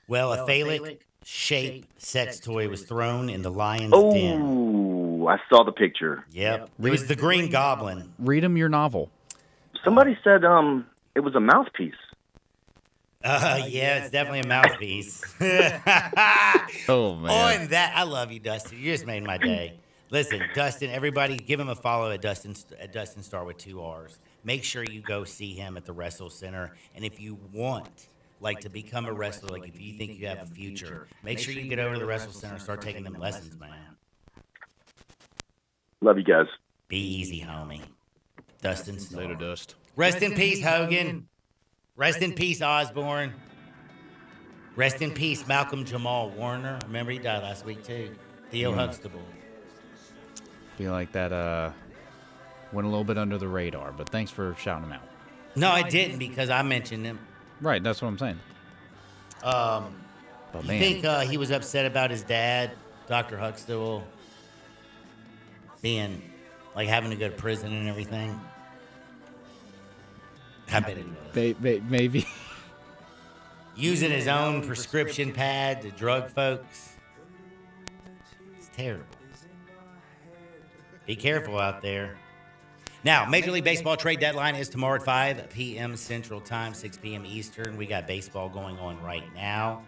Well, a phallic-shaped sex toy was thrown in the lion's den. Oh, I saw the picture. Yep. It was the Green Goblin. Read him your novel. Somebody said it was a mouthpiece. Yeah, it's definitely a mouthpiece. Oh, man. On that, I love you, Dustin. You just made my day. Listen, Dustin, everybody, give him a follow at Dustin Star with 2 R's. Make sure you go see him at the Wrestle Center. And if you want, to become a wrestler, if you think you have a future, make sure you get over to the Wrestle Center and start taking them lessons, man. Love you guys. Be easy, homie. Dustin Star. Later, Dust. Rest in peace, Hogan. Rest in peace, Osborne. Rest in peace, Malcolm Jamal Warner. Remember, he died last week, too. Theo Huxtable. Feel like that went a little bit under the radar, but thanks for shouting him out. No, I didn't, because I mentioned him. Right, that's what I'm saying. You think he was upset about his dad, Dr. Huxtable, being, having to go to prison and everything? I bet he was. Maybe. Using his own prescription pad to drug folks. It's terrible. Be careful out there. Now, Major League Baseball trade deadline is tomorrow at 5 p.m. Central Time, 6 p.m. Eastern. We got baseball going on right now.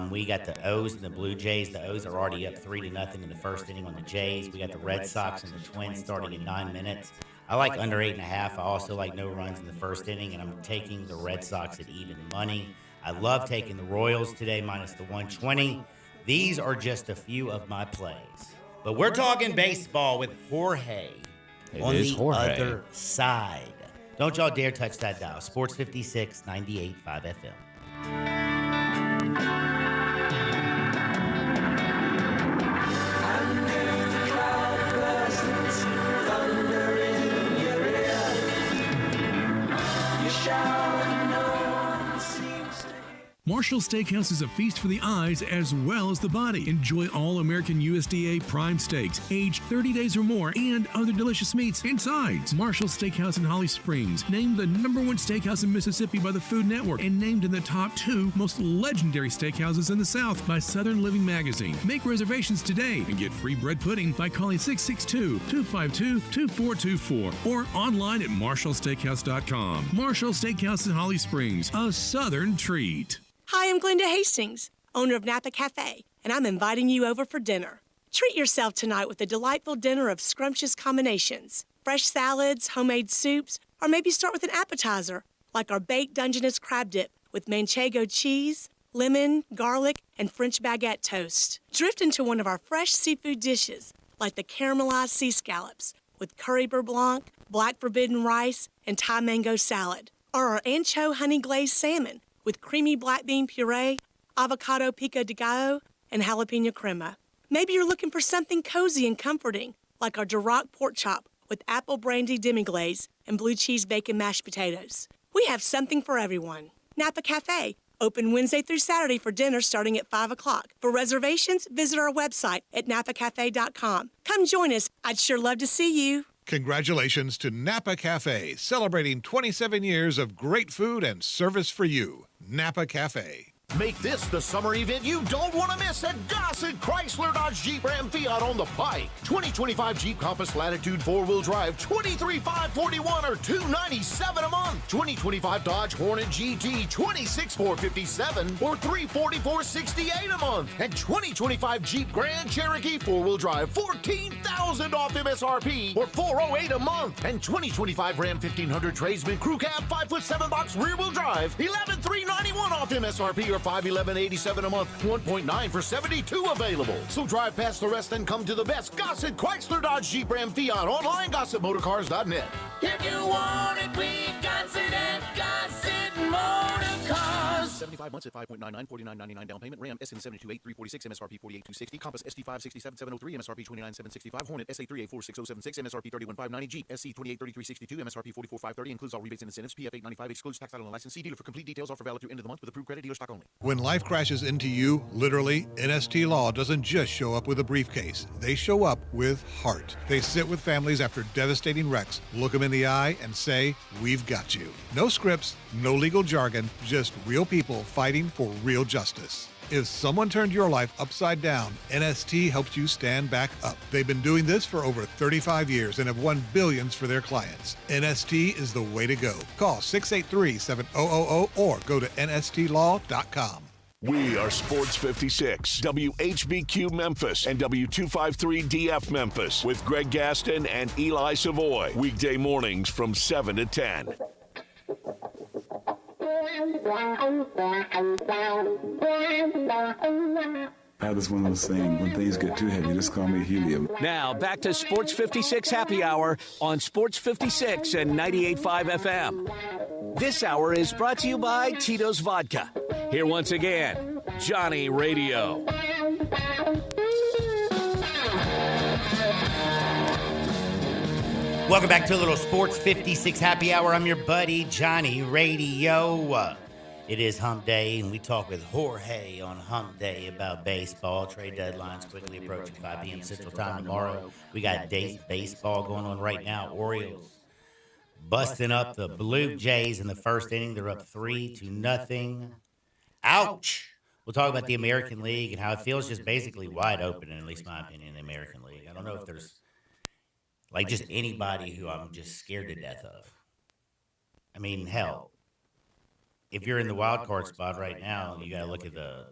We got the O's and the Blue Jays. The O's are already up 3-0 in the first inning on the Jays. We got the Red Sox and the Twins starting in 9 minutes. I like under 8.5. I also like no runs in the first inning, and I'm taking the Red Sox at even money. I love taking the Royals today, minus the 120. These are just a few of my plays. But we're talking baseball with Jorge on the other side. Don't y'all dare touch that dial. Sports 56, 98.5 FM. Marshall Steakhouse is a feast for the eyes as well as the body. Enjoy all American USDA prime steaks, aged 30 days or more, and other delicious meats and sides. Marshall Steakhouse in Holly Springs, named the #1 steakhouse in Mississippi by the Food Network, and named in the top 2 most legendary steakhouses in the South by Southern Living Magazine. Make reservations today and get free bread pudding by calling 662-252-2424 or online at marshallsteakhouse.com. Marshall Steakhouse in Holly Springs, a Southern treat. Hi, I'm Glenda Hastings, owner of Napa Cafe, and I'm inviting you over for dinner. Treat yourself tonight with a delightful dinner of scrumptious combinations. Fresh salads, homemade soups, or maybe start with an appetizer, like our baked Dungeness crab dip with manchego cheese, lemon, garlic, and French baguette toast. Drift into one of our fresh seafood dishes, like the caramelized sea scallops with curry beurre blanc, black forbidden rice, and Thai mango salad. Or our ancho honey glazed salmon with creamy black bean puree, avocado pico de gallo, and jalapeno crema. Maybe you're looking for something cozy and comforting, like our Duroc pork chop with apple brandy demi-glaze and blue cheese bacon mashed potatoes. We have something for everyone. Napa Cafe, open Wednesday through Saturday for dinner starting at 5 o'clock. For reservations, visit our website at napacafe.com. Come join us. I'd sure love to see you. Congratulations to Napa Cafe, celebrating 27 years of great food and service for you. Napa Cafe. Make this the summer event you don't want to miss at Gossett Chrysler Dodge Jeep Ram Fiat on the Pike. 2025 Jeep Compass Latitude 4-wheel drive, $23,541 or $297 a month. 2025 Dodge Hornet GT, $26,457 or $344.68 a month. And 2025 Jeep Grand Cherokee 4-wheel drive, $14,000 off MSRP or $408 a month. And 2025 Ram 1500 Tradesman Crew Cab 5'7" box rear-wheel drive, $11,391 off MSRP or $511.87 a month, 1.9 for $72 available. So drive past the rest and come to the best. Gossett Chrysler Dodge Jeep Ram Fiat online, GossettMotorCars.net. If you want it, we got it at Gossett Motorcars. 75 months at 5.99, $49.99 down payment. Ram SN728, 346, MSRP 48,260. Compass ST567,703, MSRP 29,765. Hornet SA3846076, MSRP 31,590. Jeep SC 283362, MSRP 44,530. Includes all rebates and incentives. PF 895 excludes tax title and license. See dealer for complete details. Offer valid through end of the month with approved credit. Dealer stock only. When life crashes into you, literally, NST Law doesn't just show up with a briefcase. They show up with heart. They sit with families after devastating wrecks, look them in the eye, and say, "We've got you." No scripts, no legal jargon, just real people fighting for real justice. If someone turned your life upside down, NST helps you stand back up. They've been doing this for over 35 years and have won billions for their clients. NST is the way to go. Call 683-7000 or go to nstlaw.com. We are Sports 56, WHBQ Memphis, and W253DF Memphis with Greg Gaston and Eli Savoy. Weekday mornings from 7 to 10. That is one of those things. When things get too heavy, just call me helium. Now, back to Sports 56 Happy Hour on Sports 56 and 98.5 FM. This hour is brought to you by Tito's Vodka. Here once again, Johnny Radio. Welcome back to a little Sports 56 Happy Hour. I'm your buddy, Johnny Radio. It is Hump Day, and we talk with Jorge on Hump Day about baseball. Trade deadlines quickly approaching 5 p.m. Central Time tomorrow. We got baseball going on right now. Orioles busting up the Blue Jays in the first inning. They're up 3-0. Ouch! We'll talk about the American League and how it feels just basically wide open, in at least my opinion, in the American League. I don't know if there's like just anybody who I'm just scared to death of. I mean, hell, if you're in the wild card spot right now, you got to look at the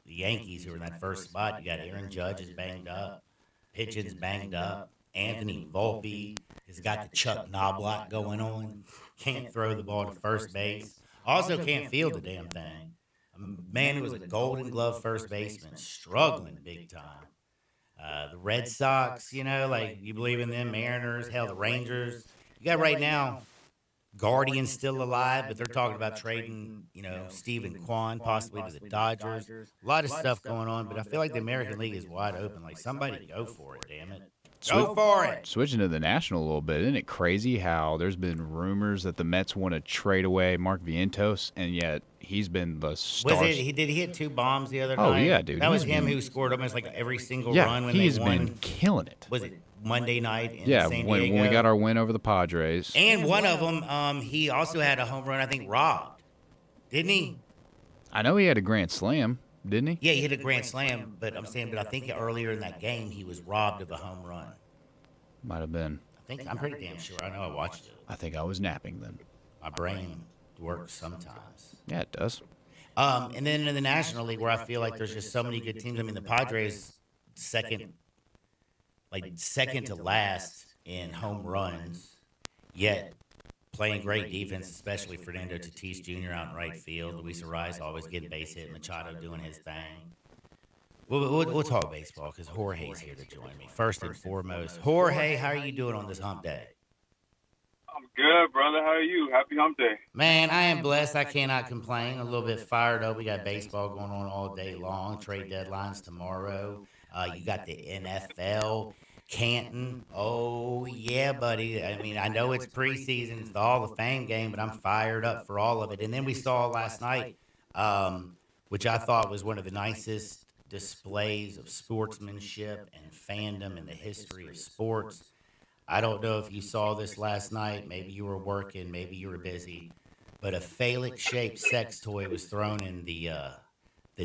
Yankees who are in that first spot. You got Aaron Judge is banged up, Pitchin's banged up, Anthony Volpe has got the Chuck Knobloch going on, can't throw the ball to first base, also can't field the damn thing. A man who was a Golden Glove first baseman, struggling big time. The Red Sox, like you believe in them, Mariners, hell, the Rangers. You got right now Guardians still alive, but they're talking about trading, Stephen Kwan possibly to the Dodgers. A lot of stuff going on, but I feel like the American League is wide open. Like, somebody go for it, damn it. Go for it. Switching to the National a little bit, isn't it crazy how there's been rumors that the Mets want to trade away Mark Vientos, and yet he's been the star. Did he hit 2 bombs the other night? Oh, yeah, dude. That was him who scored almost like every single run when he's they won. been killing it. Was it Monday night in San Diego? when we got our win over the Padres. And one of them, he also had a home run, I think, robbed. Didn't he? I know he had a grand slam, didn't he? Yeah, he hit a grand slam, but I think earlier in that game he was robbed of a home run. Might have been. I'm pretty damn sure. I know I watched it. I think I was napping then. My brain works sometimes. Yeah, it does. And then in the National League, where I feel like there's just so many good teams. I mean, the Padres second to last in home runs, yet playing great defense, especially Fernando Tatis Jr. out in right field. Luis Ariz always getting base hit. Machado doing his thing. We'll talk baseball because Jorge's here to join me. First and foremost, Jorge, how are you doing on this hump day? I'm good, brother. How are you? Happy hump day. Man, I am blessed. I cannot complain. A little bit fired up. We got baseball going on all day long. Trade deadlines tomorrow. You got the NFL. Canton. Oh, yeah, buddy. I mean, I know it's preseason. It's the Hall of Fame game, but I'm fired up for all of it. And then we saw last night, which I thought was one of the nicest displays of sportsmanship and fandom in the history of sports. I don't know if you saw this last night. Maybe you were working. Maybe you were busy. But a phallic-shaped sex toy was thrown in the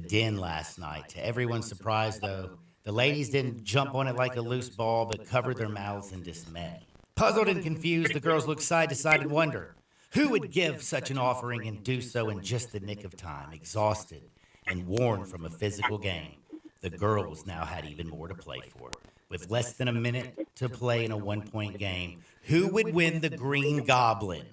den last night. To everyone's surprise, though, the ladies didn't jump on it like a loose ball, but covered their mouths in dismay. Puzzled and confused, the girls looked side to side in wonder. Who would give such an offering and do so in just the nick of time, exhausted and worn from a physical game? The girls now had even more to play for. With less than a minute to play in a 1-point game, who would win the Green Goblin?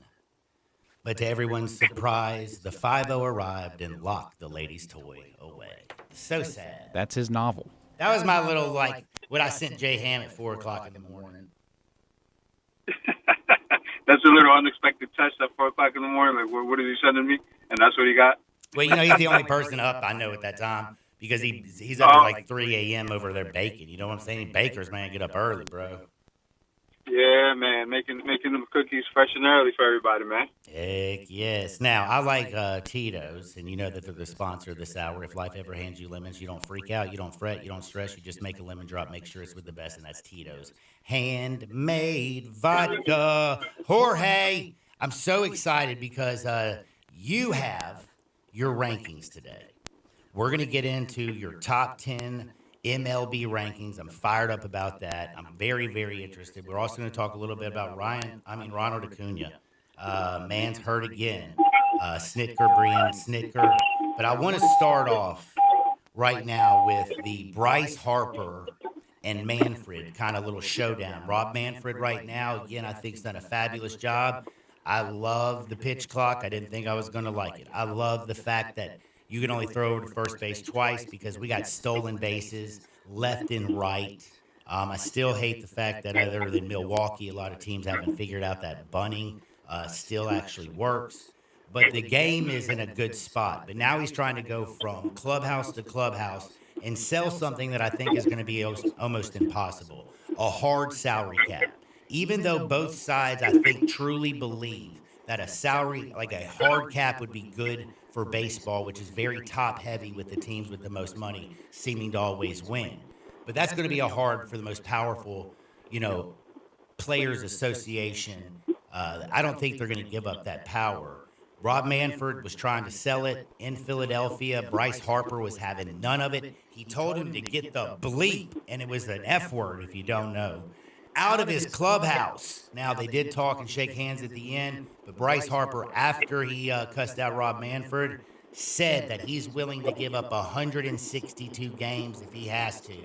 But to everyone's surprise, the 5-0 arrived and locked the ladies' toy away. So sad. That's his novel. That was my little, what I sent Jay Ham at 4 o'clock in the morning. That's a little unexpected text at 4 o'clock in the morning. Like, what is he sending me? And that's what he got? Well, he's the only person up I know at that time. Because he's up at 3 a.m. over there baking. You know what I'm saying? Bakers, man, get up early, bro. Yeah, man, making them cookies fresh and early for everybody, man. Heck yes. Now, I like Tito's, and you know that they're the sponsor of this hour. If life ever hands you lemons, you don't freak out, you don't fret, you don't stress, you just make a lemon drop, make sure it's with the best, and that's Tito's. Handmade vodka. Jorge, I'm so excited because you have your rankings today. We're going to get into your top 10 MLB rankings. I'm fired up about that. I'm very, very interested. We're also going to talk a little bit about Ronald Acuna. Man's hurt again. Brian Snitker. But I want to start off right now with the Bryce Harper and Manfred kind of little showdown. Rob Manfred right now, again, I think has done a fabulous job. I love the pitch clock. I didn't think I was going to like it. I love the fact that you can only throw over to first base twice because we got stolen bases left and right. I still hate the fact that other than Milwaukee, a lot of teams haven't figured out that bunting still actually works. But the game is in a good spot. But now he's trying to go from clubhouse to clubhouse and sell something that I think is going to be almost impossible, a hard salary cap. Even though both sides, I think, truly believe that a salary, like a hard cap, would be good for baseball, which is very top-heavy with the teams with the most money seeming to always win. But that's going to be a hard for the most powerful, players association. I don't think they're going to give up that power. Rob Manfred was trying to sell it in Philadelphia. Bryce Harper was having none of it. He told him to get the bleep, and it was an F word if you don't know, out of his clubhouse. Now, they did talk and shake hands at the end, but Bryce Harper, after he cussed out Rob Manfred, said that he's willing to give up 162 games if he has to,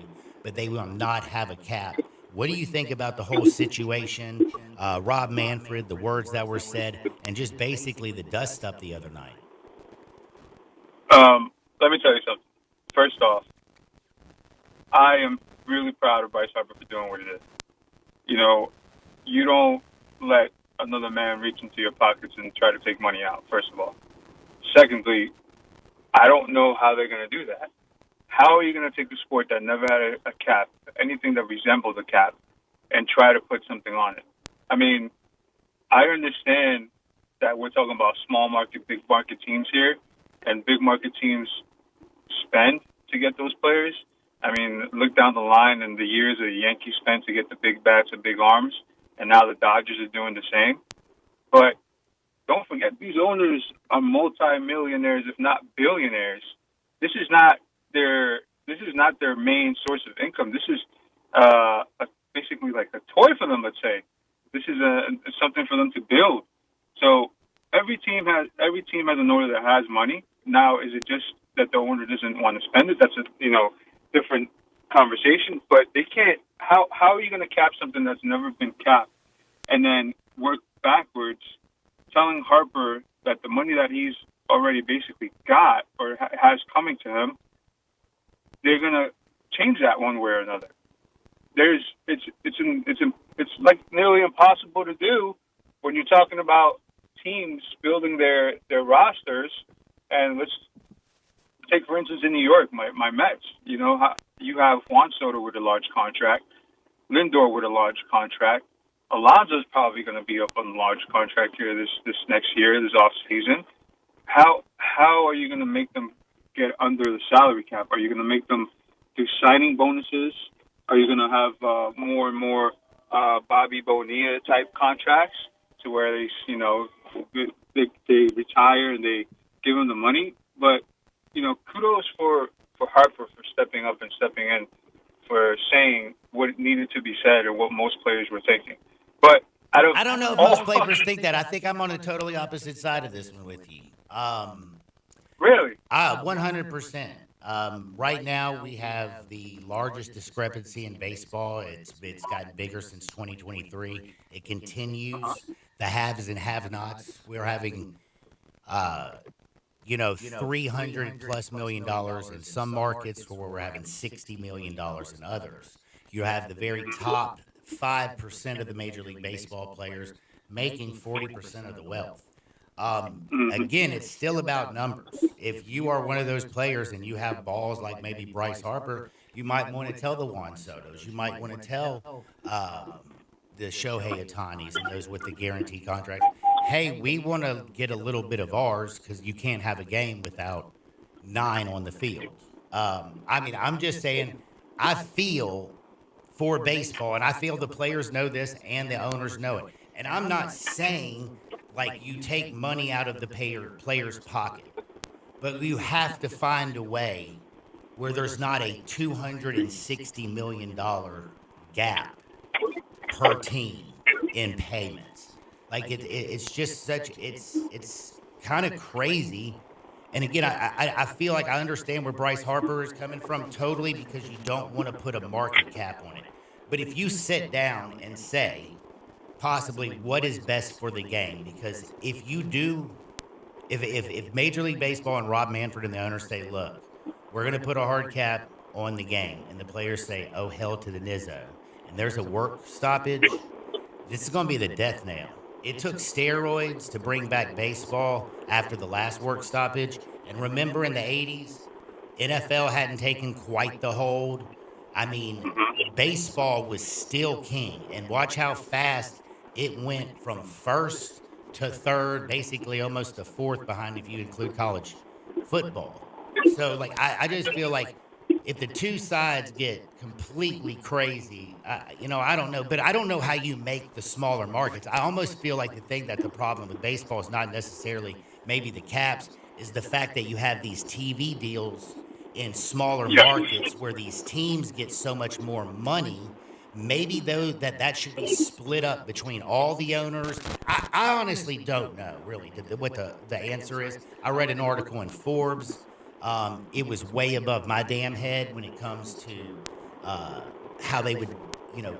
but they will not have a cap. What do you think about the whole situation, Rob Manfred, the words that were said, and just basically the dust-up the other night? Let me tell you something. First off, I am really proud of Bryce Harper for doing what he did. You know, you don't let another man reach into your pockets and try to take money out, first of all. Secondly, I don't know how they're going to do that. How are you going to take a sport that never had a cap, anything that resembled a cap, and try to put something on it? I mean, I understand that we're talking about small market, big market teams here, and big market teams spend to get those players. I mean, look down the line and the years that the Yankees spent to get the big bats and big arms, and now the Dodgers are doing the same. But don't forget, these owners are multi-millionaires, if not billionaires. This is not their main source of income. This is basically like a toy for them. Let's say this is something for them to build. So every team has an owner that has money. Now, is it just that the owner doesn't want to spend it? That's a different conversation. But they can't. How are you going to cap something that's never been capped, and then work backwards, telling Harper that the money that he's already basically got or has coming to him, they're going to change that one way or another. It's like nearly impossible to do when you're talking about teams building their rosters. And let's take, for instance, in New York, my Mets. You know, you have Juan Soto with a large contract, Lindor with a large contract. Alonso's probably going to be up on a large contract here this next year, this off season. How are you going to make them get under the salary cap? Are you going to make them do signing bonuses? Are you going to have more and more Bobby Bonilla type contracts to where they retire and they give them the money? But kudos for Harper for stepping up and stepping in, for saying what needed to be said or what most players were thinking. But I don't know if most players think that. I think I'm on the totally opposite side of this one with you. Really? 100%. Right now, we have the largest discrepancy in baseball. It's gotten bigger since 2023. It continues. The haves and have-nots. We're having, $300+ million in some markets, where we're having $60 million in others. You have the very top 5% of the Major League Baseball players making 40% of the wealth. Again, it's still about numbers. If you are one of those players and you have balls like maybe Bryce Harper, you might want to tell the Juan Sotos. You might want to tell the Shohei Ohtanis and those with the guaranteed contract, hey, we want to get a little bit of ours because you can't have a game without 9 on the field. I'm just saying, I feel for baseball, and I feel the players know this and the owners know it. And I'm not saying like you take money out of the player's pocket, but you have to find a way where there's not a $260 million gap per team in payments. Like it's just it's kind of crazy. And again, I feel like I understand where Bryce Harper is coming from totally, because you don't want to put a market cap on it. But if you sit down and say, possibly what is best for the game, because if you do, if Major League Baseball and Rob Manfred and the owners say, look, we're going to put a hard cap on the game, and the players say, oh, hell to the nizzo, and there's a work stoppage, this is going to be the death nail. It took steroids to bring back baseball after the last work stoppage. And remember, in the 80s, NFL hadn't taken quite the hold. I mean, baseball was still king. And watch how fast it went from first to third, basically almost to fourth behind if you include college football. So, like, I just feel like if the two sides get completely crazy, I don't know. But I don't know how you make the smaller markets. I almost feel like the problem with baseball is not necessarily maybe the caps, is the fact that you have these TV deals in smaller markets where these teams get so much more money. Maybe though that should be split up between all the owners. I honestly don't know really what the answer is. I read an article in Forbes. It was way above my damn head when it comes to how they would,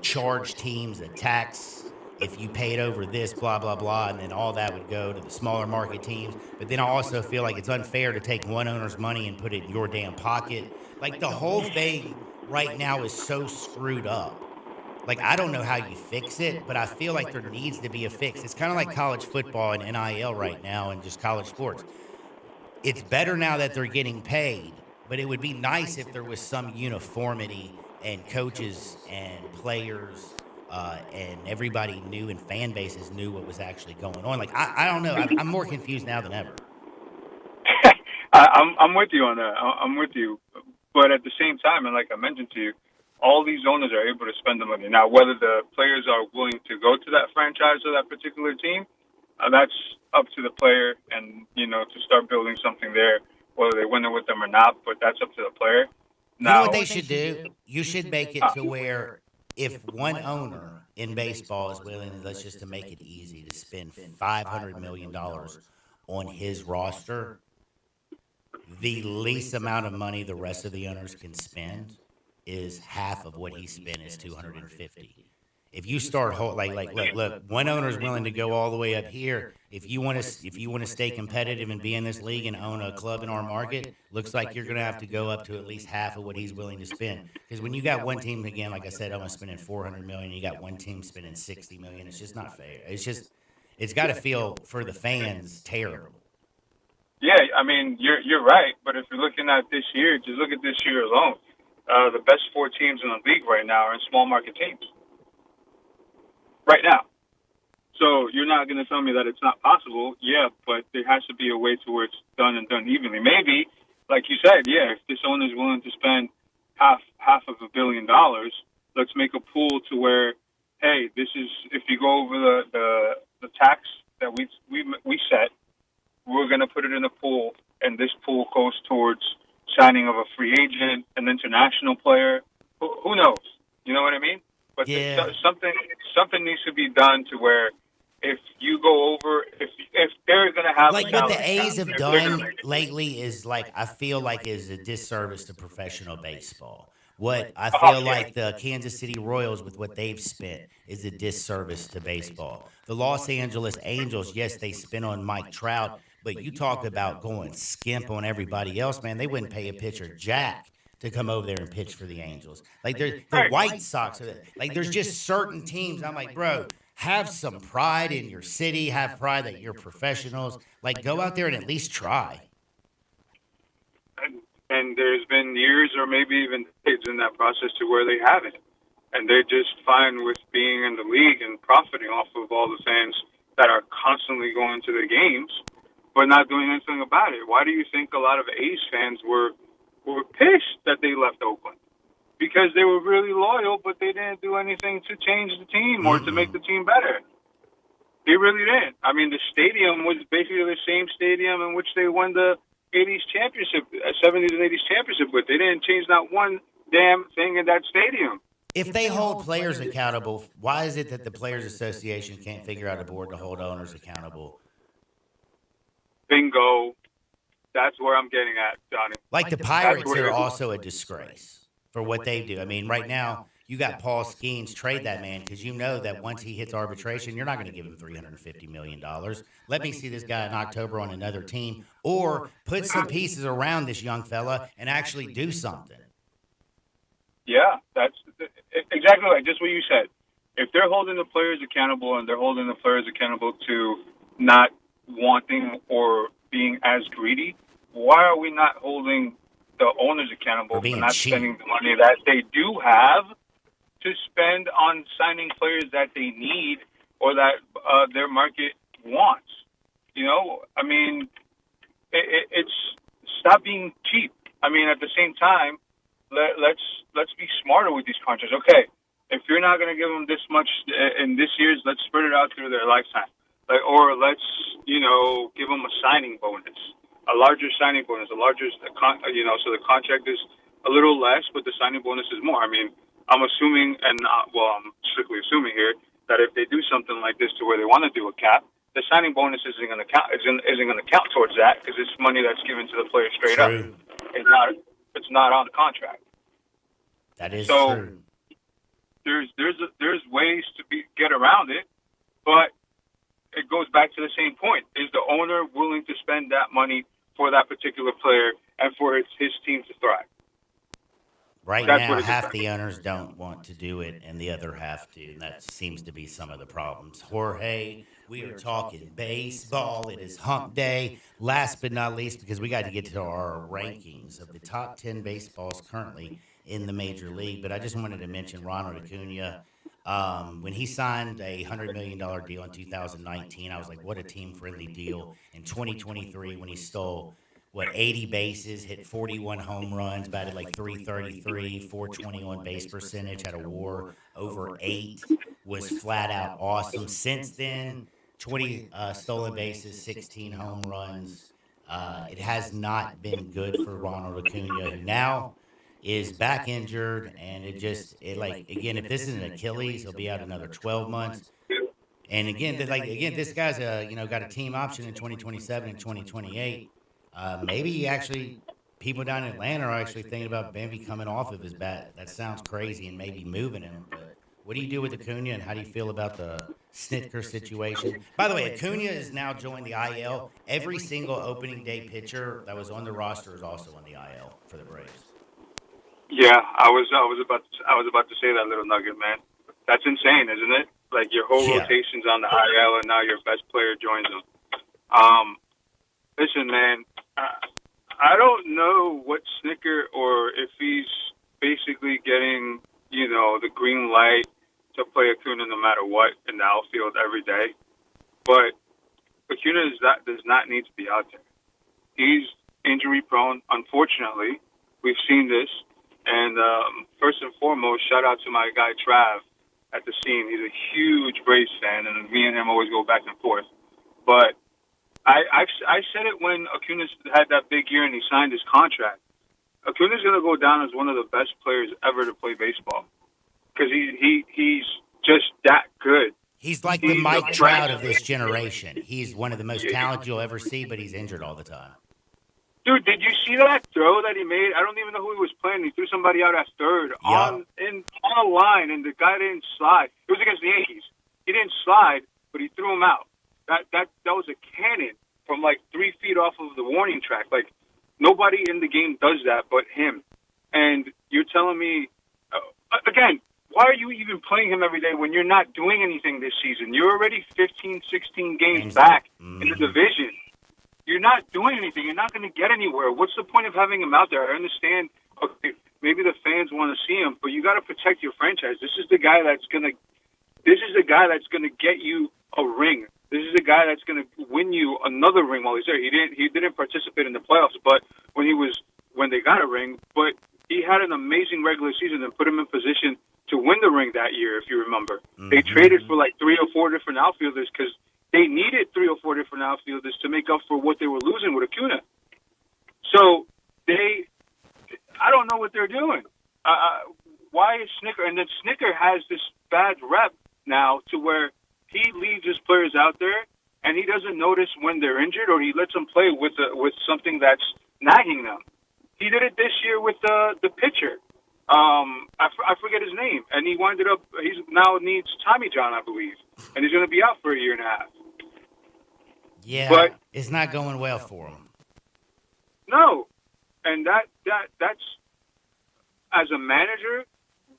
charge teams a tax if you paid over this, blah, blah, blah, and then all that would go to the smaller market teams. But then I also feel like it's unfair to take one owner's money and put it in your damn pocket. Like, the whole thing right now is so screwed up. Like, I don't know how you fix it, but I feel like there needs to be a fix. It's kind of like college football and NIL right now and just college sports. It's better now that they're getting paid, but it would be nice if there was some uniformity and coaches and players and everybody knew and fan bases knew what was actually going on. Like, I don't know. I'm more confused now than ever. I'm with you on that. I'm with you. But at the same time, and like I mentioned to you, all these owners are able to spend the money. Now, whether the players are willing to go to that franchise or that particular team, that's up to the player and, to start building something there, whether they win it with them or not, but that's up to the player. Now, you know what they should do? You should make it to where if one owner in baseball is willing, let's just to make it easy, to spend $500 million on his roster, the least amount of money the rest of the owners can spend is half of what he spent is $250. If you start look, one owner is willing to go all the way up here. If you want to stay competitive and be in this league and own a club in our market, looks like you're going to have to go up to at least half of what he's willing to spend. Because when you got one team, again, like I said, almost spending $400 million, you got one team spending $60 million. It's just not fair. It's got to feel for the fans terrible. Yeah, I mean, you're right. But if you're looking at this year, just look at this year alone. The best 4 teams in the league right now are in small market teams. Right now. So you're not going to tell me that it's not possible. Yeah, but there has to be a way to where it's done and done evenly. Maybe, like you said, yeah, if this owner is willing to spend half of $1 billion, let's make a pool to where, hey, this is, if you go over the tax that we set, we're going to put it in a pool, and this pool goes towards signing of a free agent, an international player. Who knows? You know what I mean? But yeah. something needs to be done to where if you go over, if they're going to have like what the A's have done lately is like I feel like is a disservice to professional baseball. What I feel like the Kansas City Royals with what they've spent is a disservice to baseball. The Los Angeles Angels, yes, they spent on Mike Trout, but you talk about going skimp on everybody else, man. They wouldn't pay a pitcher jack to come over there and pitch for the Angels. Like the White Sox, like there's just certain teams. I'm like, bro, have some pride in your city. Have pride that you're professionals. Like go out there and at least try. And there's been years or maybe even decades in that process to where they haven't. And they're just fine with being in the league and profiting off of all the fans that are constantly going to the games, but not doing anything about it. Why do you think a lot of A's fans were pissed that they left Oakland? Because they were really loyal, but they didn't do anything to change the team or to make the team better. They really didn't. I mean, the stadium was basically the same stadium in which they won the 80s championship, 70s and 80s championship with. They didn't change not one damn thing in that stadium. If they hold players accountable, why is it that the Players Association can't figure out a board to hold owners accountable? Bingo. That's where I'm getting at, Johnny. Like the Pirates are also a disgrace for what they do. I mean, right now, you got Paul Skeens, trade that man, because you know that once he hits arbitration, you're not going to give him $350 million. Let me see this guy in October on another team, or put some pieces around this young fella and actually do something. Yeah, that's exactly like just what you said. If they're holding the players accountable and they're holding the players accountable to not wanting or being as greedy, why are we not holding the owners accountable for not spending the money that they do have to spend on signing players that they need or that their market wants? You know, I mean, it's stop being cheap. I mean, at the same time, let's be smarter with these contracts. Okay, if you're not going to give them this much in this year's, let's spread it out through their lifetime. Or let's, give them a signing bonus, a larger signing bonus, so the contract is a little less, but the signing bonus is more. I mean, I'm assuming, I'm strictly assuming here, that if they do something like this to where they want to do a cap, the signing bonus isn't going to count. Isn't going to count towards that because it's money that's given to the player straight up. It's not on the contract. That is true. There's ways to get around it. But it goes back to the same point. Is the owner willing to spend that money for that particular player and for his team to thrive? Right That's now, what it half is. the owners don't want to do it, and the other half do, and that seems to be some of the problems. Jorge, we are talking baseball. It is hump day. Last but not least, because we got to get to our rankings of the top 10 baseballs currently in the major league, but I just wanted to mention Ronald Acuna. When he signed a $100 million deal in 2019, I was like, what a team-friendly deal. In 2023, when he stole 80 bases, hit 41 home runs, batted like 333, 420 on base percentage, had a WAR over 8, was flat out awesome. Since then, 20 stolen bases, 16 home runs. It has not been good for Ronald Acuna, who now is back injured, and again, if this is an Achilles, he'll be out another 12 months. And again, this guy's got a team option in 2027 and 2028. Maybe actually people down in Atlanta are actually thinking about maybe coming off of his bat. That sounds crazy, and maybe moving him. But what do you do with Acuna, and how do you feel about the Snitker situation? By the way, Acuna is now joined the IL. Every single opening day pitcher that was on the roster is also on the IL for the Braves. Yeah, I was about to say that little nugget, man. That's insane, isn't it? Like your whole rotation's on the IL, and now your best player joins them. Listen, man, I don't know what Snitker, or if he's basically getting, the green light to play Acuna no matter what in the outfield every day. But Acuna does not need to be out there. He's injury prone, unfortunately. We've seen this. And first and foremost, shout out to my guy Trav at the scene. He's a huge Braves fan, and me and him always go back and forth. But I said it when Acuna had that big year and he signed his contract. Acuna's going to go down as one of the best players ever to play baseball because he's just that good. He's like the Mike Trout of this generation. He's one of the most talented you'll ever see, but he's injured all the time. Dude, did you see that throw that he made? I don't even know who he was playing. He threw somebody out at third on a line, and the guy didn't slide. It was against the Yankees. He didn't slide, but he threw him out. That was a cannon from like 3 feet off of the warning track. Like nobody in the game does that but him. And you're telling me again, why are you even playing him every day when you're not doing anything this season? You're already 15, 16 games back in the division. You're not doing anything. You're not going to get anywhere. What's the point of having him out there? I understand. Okay, maybe the fans want to see him, but you got to protect your franchise. This is the guy that's going to get you a ring. This is the guy that's going to win you another ring while he's there. He didn't participate in the playoffs, but when they got a ring, but he had an amazing regular season and put him in position to win the ring that year, if you remember. They traded for like 3 or 4 different outfielders because they needed 3 or 4 different outfielders to make up for what they were losing with Acuna. So I don't know what they're doing. Why is Snitker? And then Snitker has this bad rep now to where he leaves his players out there and he doesn't notice when they're injured, or he lets them play with something that's nagging them. He did it this year with the pitcher. I forget his name, and he now needs Tommy John, I believe, and he's going to be out for a year and a half. Yeah, but it's not going well for him. No, and that's as a manager,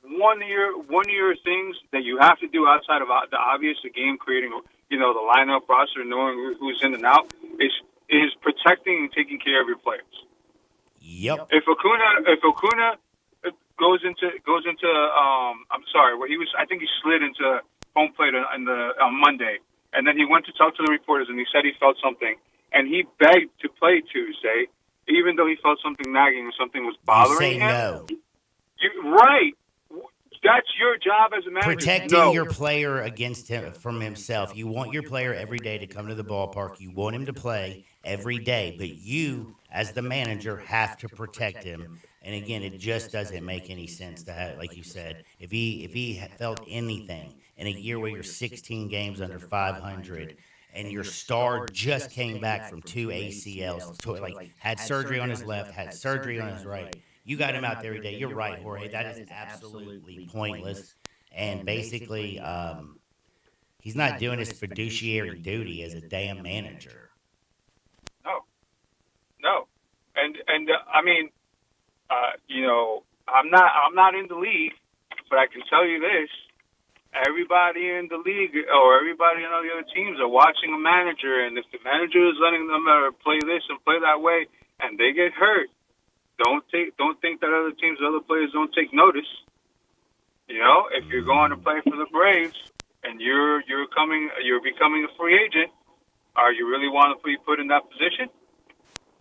one year things that you have to do outside of the obvious, the game creating, the lineup roster, knowing who's in and out, is protecting and taking care of your players. Yep. If Acuna goes into I think he slid into home plate on Monday, and then he went to talk to the reporters and he said he felt something, and he begged to play Tuesday, even though he felt something nagging and something was bothering him. No. Right. That's your job as a manager. Protecting your player against him from himself. You want your player every day to come to the ballpark. You want him to play every day, but you, as the manager, have to protect him. And again, it just doesn't make any sense to have, like you said, if he felt anything in a year where you're 16 games under 500 and your star just came back from 2 ACLs, had surgery on his left, had surgery on his right. You got him out there every day. You're right, Jorge. That is absolutely pointless. And basically, He's not doing his fiduciary duty as a damn manager. No. And I mean, I'm not in the league, but I can tell you this. Everybody in the league or everybody on the other teams are watching a manager, and if the manager is letting them play this and play that way, and they get hurt, don't think that other teams, other players don't take notice. If you're going to play for the Braves and you're becoming a free agent, are you really want to be put in that position?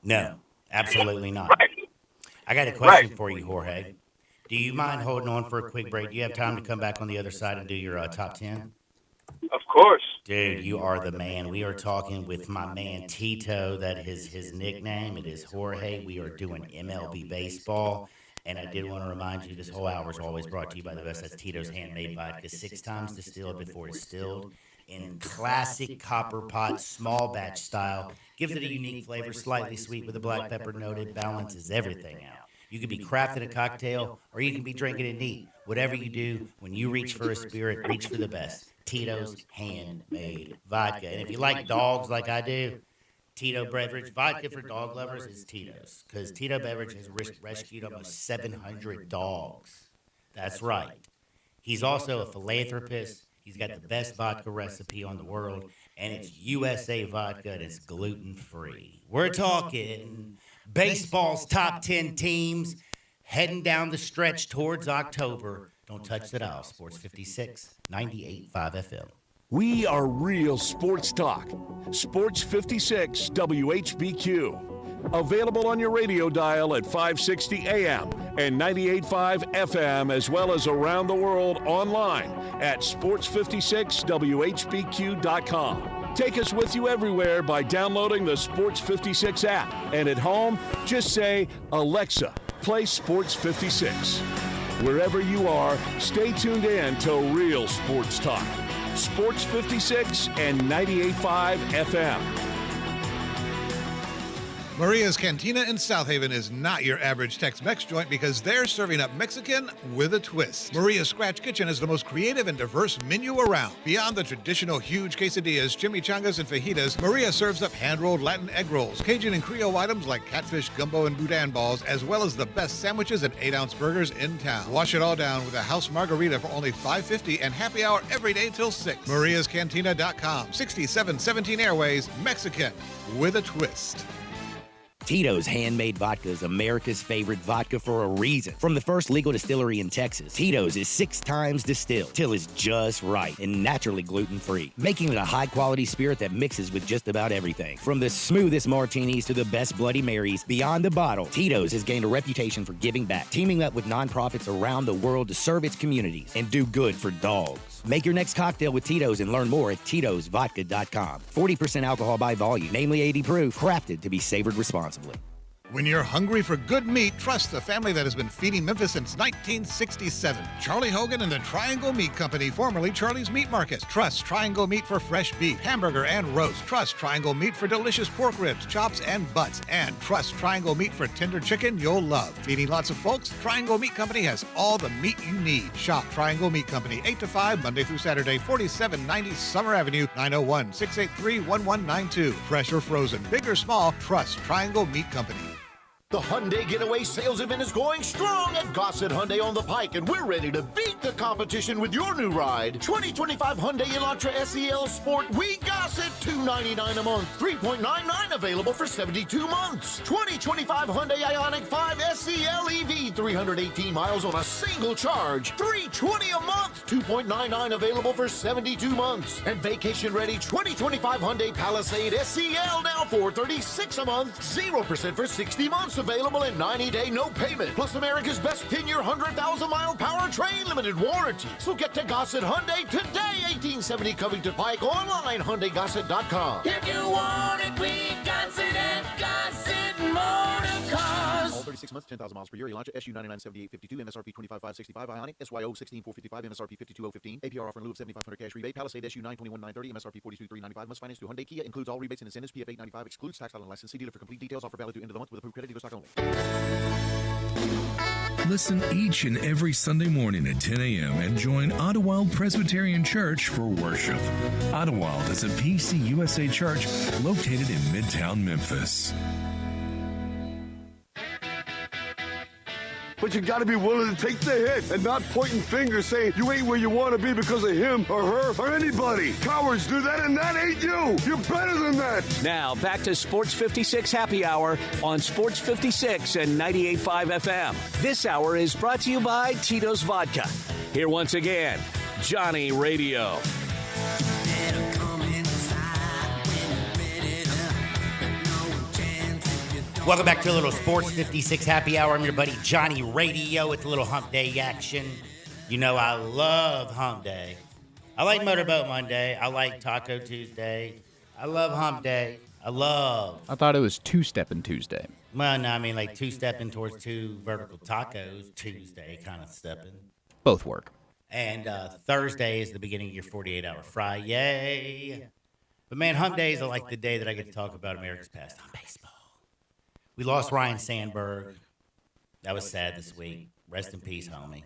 No, absolutely not. Right. I got a question for you, Jorge. Do you mind holding on for a quick break? Do you have time to come back on the other side and do your top 10? Of course. Dude, you are the man. We are talking with my man Tito. That is his nickname. It is Jorge. We are doing MLB baseball. And I did want to remind you, this whole hour is always brought to you by the best. That's Tito's Handmade Vodka, 6 times distilled before distilled in classic copper pot, small batch style. Gives it a unique flavor, slightly sweet with a black pepper note. It balances everything out. You can be crafting a cocktail, or you can be drinking it neat. Whatever you do, when you reach for a spirit, reach for the best. Tito's Handmade Vodka. And if you like dogs like I do, Tito Beverage Vodka for dog lovers is Tito's, because Tito Beverage has rescued almost 700 dogs. That's right. He's also a philanthropist. He's got the best vodka recipe on the world, and it's USA vodka, and it's gluten-free. We're talking baseball's top 10 teams heading down the stretch towards October. Don't touch the dial. Sports 56, 98.5 FM. We are real sports talk. Sports 56 WHBQ. Available on your radio dial at 560 AM and 98.5 FM, as well as around the world online at sports56whbq.com. Take us with you everywhere by downloading the Sports 56 app. And at home, just say, Alexa, play Sports 56. Wherever you are, stay tuned in to Real Sports Talk. Sports 56 and 98.5 FM. Maria's Cantina in South Haven is not your average Tex-Mex joint because they're serving up Mexican with a twist. Maria's Scratch Kitchen is the most creative and diverse menu around. Beyond the traditional huge quesadillas, chimichangas, and fajitas, Maria serves up hand-rolled Latin egg rolls, Cajun and Creole items like catfish, gumbo, and boudin balls, as well as the best sandwiches and 8-ounce burgers in town. Wash it all down with a house margarita for only $5.50 and happy hour every day till 6. MariasCantina.com, 6717 Airways, Mexican with a twist. Tito's Handmade Vodka is America's favorite vodka for a reason. From the first legal distillery in Texas, Tito's is 6 times distilled till it's just right and naturally gluten-free, making it a high-quality spirit that mixes with just about everything. From the smoothest martinis to the best Bloody Marys, beyond the bottle, Tito's has gained a reputation for giving back, teaming up with nonprofits around the world to serve its communities and do good for dogs. Make your next cocktail with Tito's and learn more at Tito'sVodka.com. 40% alcohol by volume, namely 80 proof, crafted to be savored responsibly. When you're hungry for good meat, trust the family that has been feeding Memphis since 1967. Charlie Hogan and the Triangle Meat Company, formerly Charlie's Meat Market. Trust Triangle Meat for fresh beef, hamburger, and roast. Trust Triangle Meat for delicious pork ribs, chops, and butts. And trust Triangle Meat for tender chicken you'll love. Feeding lots of folks, Triangle Meat Company has all the meat you need. Shop Triangle Meat Company, 8 to 5, Monday through Saturday, 4790 Summer Avenue, 901-683-1192. Fresh or frozen, big or small, trust Triangle Meat Company. The Hyundai Getaway sales event is going strong at Gossett Hyundai on the Pike, and we're ready to beat the competition with your new ride. 2025 Hyundai Elantra SEL Sport, we Gossett, $299 a month, 3.99 available for 72 months. 2025 Hyundai Ioniq 5 SEL EV, 318 miles on a single charge, $320 a month, 2.99 available for 72 months. And vacation-ready 2025 Hyundai Palisade SEL, now $436 a month, 0% for 60 months. Available in 90-day no payment, plus America's best 10-year, 100,000-mile powertrain limited warranty. So get to Gossett Hyundai today, 1870 Covington Pike, online, HyundaiGossett.com. If you want it, we got it at Gossett Motor Cars. All 36 months, 10,000 miles per year. Elantra SU 997852, MSRP 25565. Ioniq SYO 16455, MSRP 52015. APR offer in lieu of 7,500 cash rebate. Palisade SU 921930, MSRP 42395. Must finance through Hyundai Kia. Includes all rebates and incentives. PF 895 excludes tax, title, and license. See dealer for complete details. Offer valid through end of the month with approved credit. Dealer stock only. Listen each and every Sunday morning at 10 a.m. and join Ottawild Presbyterian Church for worship. Ottawild is a PCUSA church located in Midtown Memphis. But you gotta be willing to take the hit and not pointing fingers saying you ain't where you wanna be because of him or her or anybody. Cowards do that and that ain't you. You're better than that. Now, back to Sports 56 Happy Hour on Sports 56 and 98.5 FM. This hour is brought to you by Tito's Vodka. Here once again, Johnny Radio. Welcome back to a little Sports 56 Happy Hour. I'm your buddy Johnny Radio with a little hump day action. You know I love hump day. I like Motorboat Monday. I like Taco Tuesday. I love hump day. I thought it was two-stepping Tuesday. Well, no, I mean like two-stepping towards two vertical tacos Tuesday kind of stepping. Both work. And Thursday is the beginning of your 48-hour fry. Yay. But man, hump days are like the day that I get to talk about America's pastime, baseball. We lost Ryan Sandberg. That was sad this week. Rest in peace, homie.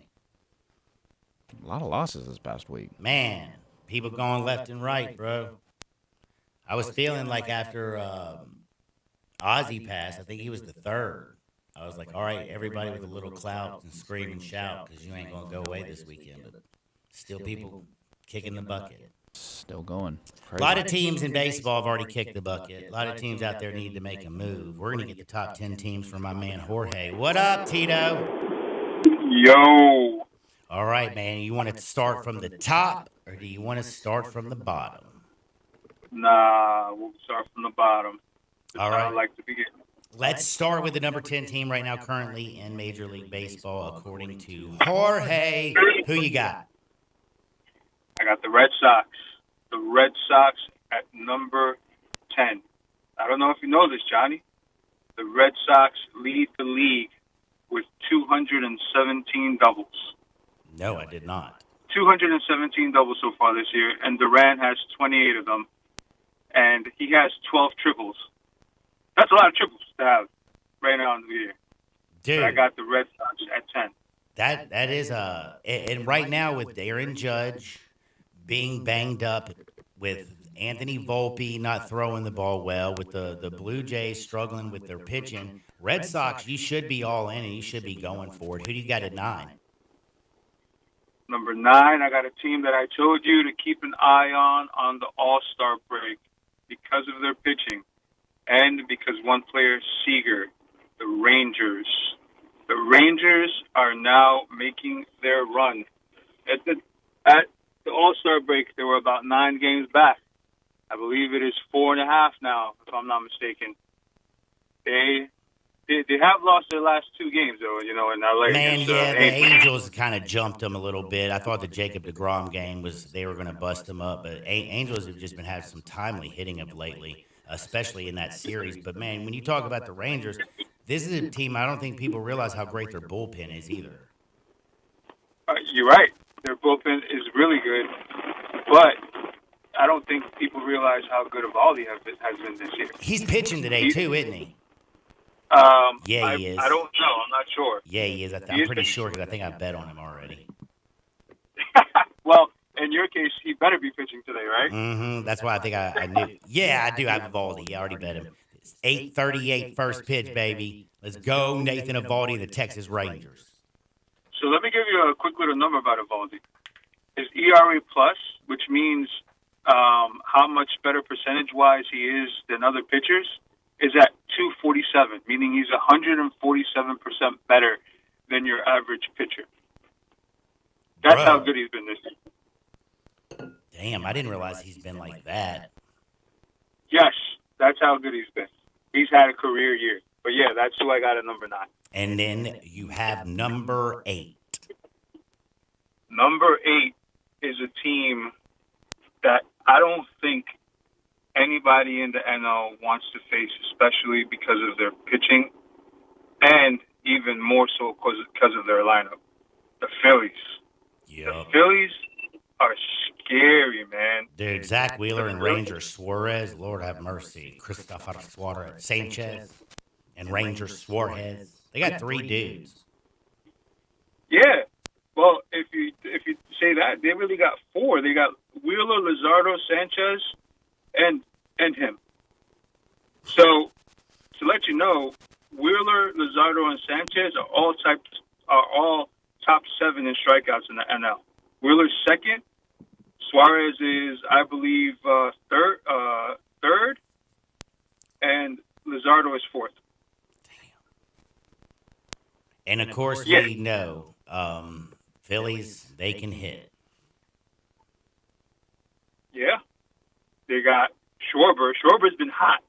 A lot of losses this past week. Man, people going left and right, bro. I was feeling like after Ozzy passed, I think he was the third. I was like, all right, everybody with a little clout and scream and shout because you ain't going to go away this weekend. But still people kicking the bucket. Still going. Crazy. A lot of teams in baseball have already kicked the bucket. A lot of teams out there need to make a move. We're going to get the top 10 teams from my man Jorge. What up, Tito? Yo. All right, man. You want to start from the top or do you want to start from the bottom? Nah, we'll start from the bottom. All right. I'd like to begin. Let's start with the number 10 team right now currently in Major League Baseball, according to Jorge. Who you got? I got the Red Sox. The Red Sox at number 10. I don't know if you know this, Johnny. The Red Sox lead the league with 217 doubles. No, I did not. 217 doubles so far this year, and Duran has 28 of them, and he has 12 triples. That's a lot of triples to have right now in the year. Dude. But I got the Red Sox at 10. That is and right now with Aaron Judge being banged up, with Anthony Volpe not throwing the ball well, with the Blue Jays struggling with their pitching, Red Sox, you should be all in and you should be going for it. Who do you got at 9? Number 9, I got a team that I told you to keep an eye on the All-Star break because of their pitching and because one player, Seager, the Rangers. The Rangers are now making their run. At the All-Star break, they were about 9 games back. I believe it is 4.5 now, if I'm not mistaken. They have lost their last 2 games, though, in LA. Man, yeah, the Angels kind of jumped them a little bit. I thought the Jacob deGrom game they were going to bust them up, but Angels have just been having some timely hitting up lately, especially in that series. But, man, when you talk about the Rangers, this is a team I don't think people realize how great their bullpen is either. You're right. Their bullpen is really good, but I don't think people realize how good Eovaldi has been this year. He's pitching today, too, isn't he? Yeah, he is. I don't know. I'm not sure. Yeah, he is. I'm pretty sure because I think I bet on him already. Well, in your case, he better be pitching today, right? Mm-hmm. That's why I think I knew. Yeah, I do have Eovaldi. I already bet him. It's 8:38 first pitch, baby. Let's go, Nathan Eovaldi, the Texas Rangers. So let me give you a quick little number about Eovaldi. His ERA plus, which means how much better percentage-wise he is than other pitchers, is at 247, meaning he's 147% better than your average pitcher. That's how good he's been this year. Damn, I didn't realize he's been like that. Yes, that's how good he's been. He's had a career year. But, yeah, that's who I got at number 9. And then you have number 8. Number 8 is a team that I don't think anybody in the NL wants to face, especially because of their pitching and even more so because of their lineup. The Phillies. Yep. The Phillies are scary, man. Dude, Zach Wheeler and Ranger Suarez, Lord have mercy. Christopher Suarez, Sanchez, and Ranger Suarez. They got 3 dudes. Yeah. Well, if you say that, they really got 4. They got Wheeler, Luzardo, Sanchez, and him. So to let you know, Wheeler, Luzardo, and Sanchez are all top 7 in strikeouts in the NL. Wheeler's second. Suarez is, I believe, third, and Luzardo is 4th. And of course, we know Phillies, they can hit. Yeah. They got Schwarber. Schwarber's been hot,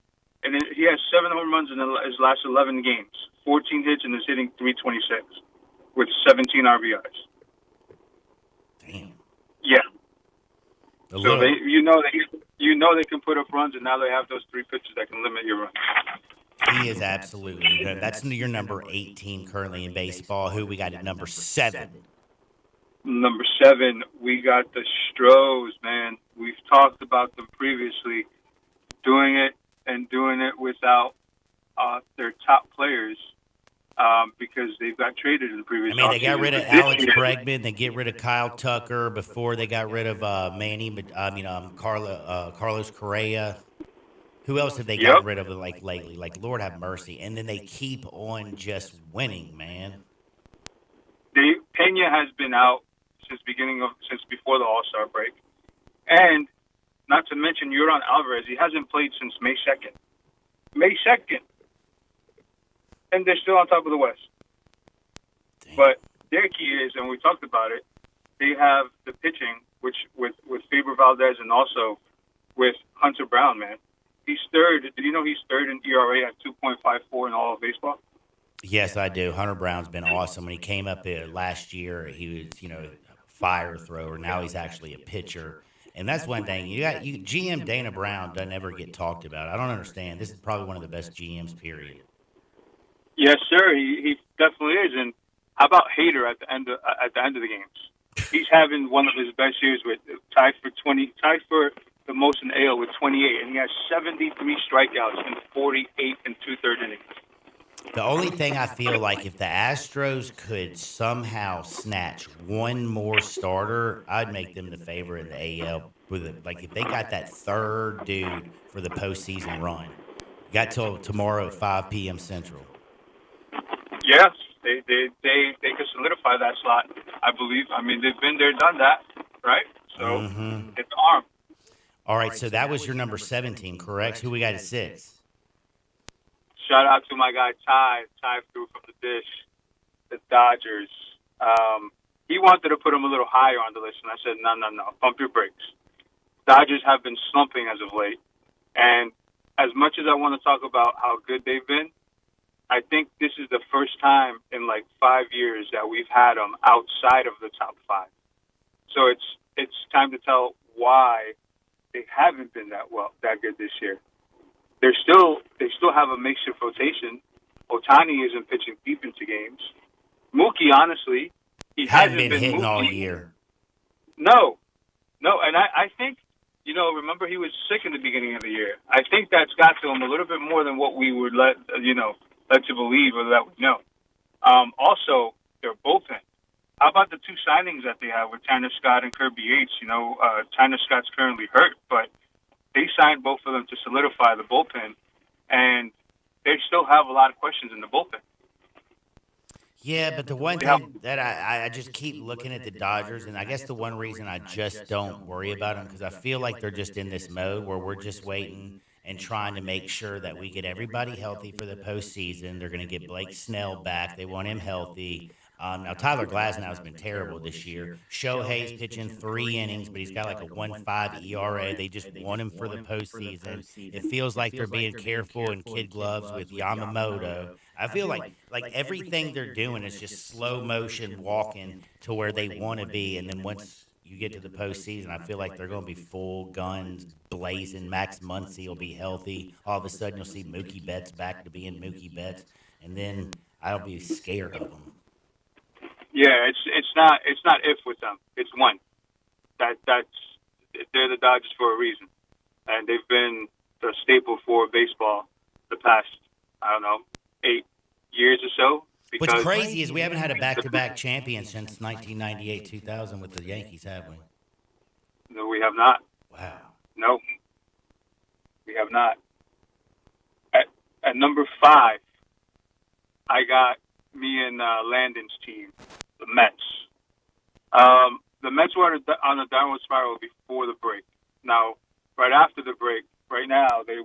and he has 7 home runs in his last 11 games, 14 hits, and is hitting .326 with 17 RBIs. Damn. Yeah. So they can put up runs, and now they have those 3 pitches that can limit your run. He is absolutely good. That's your number 18 currently in baseball. Who we got at number 7? Number 7, we got the Stros, man. We've talked about them previously, doing it without their top players because they've got traded in the previous. I mean, they got rid of Alex Bregman. They get rid of Kyle Tucker before they got rid of Carlos Correa. Who else have they got rid of lately? Like, Lord have mercy. And then they keep on just winning, man. Pena has been out since before the All-Star break. And not to mention Yordan Alvarez, he hasn't played since May 2nd. May 2nd. And they're still on top of the West. Damn. But their key is, and we talked about it, they have the pitching, which with Faber Valdez and also with Hunter Brown, man. He's third. Did you know he's third in ERA at 2.54 in all of baseball? Yes, I do. Hunter Brown's been awesome. When he came up there last year, he was, fire thrower. Now he's actually a pitcher. And that's one thing. GM Dana Brown doesn't ever get talked about. I don't understand. This is probably one of the best GMs, period. Yes, sir. He definitely is. And how about Hader at the end of the games? He's having one of his best years with tied for the most in AL with 28, and he has 73 strikeouts in 48 and 2/3 innings. The only thing I feel like if the Astros could somehow snatch one more starter, I'd make them the favorite in the AL. If they got that third dude for the postseason run, got till tomorrow at 5 p.m. Central. Yes, they could solidify that slot, I believe. I mean, they've been there, done that, right? So it's arm. All right, so that was your number 17, correct? Who we got at 6? Shout out to my guy Ty. Ty threw from the dish. The Dodgers. He wanted to put him a little higher on the list, and I said, no. Pump your brakes. Dodgers have been slumping as of late. And as much as I want to talk about how good they've been, I think this is the first time in 5 years that we've had them outside of the top 5. So it's time to tell why they haven't been that good this year. They still have a makeshift rotation. Ohtani isn't pitching deep into games. Mookie, honestly, he hasn't been hitting Mookie all year. No, and I think remember he was sick in the beginning of the year. I think that's got to him a little bit more than what we would let you believe or that we know. Also, their bullpen. How about the 2 signings that they have with Tanner Scott and Kirby Yates? Tanner Scott's currently hurt, but they signed both of them to solidify the bullpen, and they still have a lot of questions in the bullpen. Yeah, but the one thing that I just keep looking at the Dodgers, and I guess the one reason I just don't worry about them, because I feel like they're just in this mode where we're just waiting and trying to make sure that we get everybody healthy for the postseason. They're going to get Blake Snell back. They want him healthy. Now, Tyler Glasnow has been terrible this year. Shohei's pitching 3 innings, but he's got like a 1.5 ERA. They just want him for the postseason. It feels like they're being careful in kid gloves with Yamamoto. I feel like everything they're doing is just slow motion walking to where they want to be, and then once you get to the postseason, I feel like they're going to be full guns blazing. Max Muncy will be healthy. All of a sudden, you'll see Mookie Betts back to being Mookie Betts, and then I'll be scared of them. Yeah, it's not if with them. It's when. That's they're the Dodgers for a reason, and they've been the staple for baseball the past 8 years or so. What's because crazy is we haven't had a back-to-back champion since 1998-2000 with the Yankees, have we? No, we have not. Wow. No, we have not. At number 5, I got me and Landon's team, the Mets. The Mets were on a downward spiral before the break. Now, right after the break, right now, they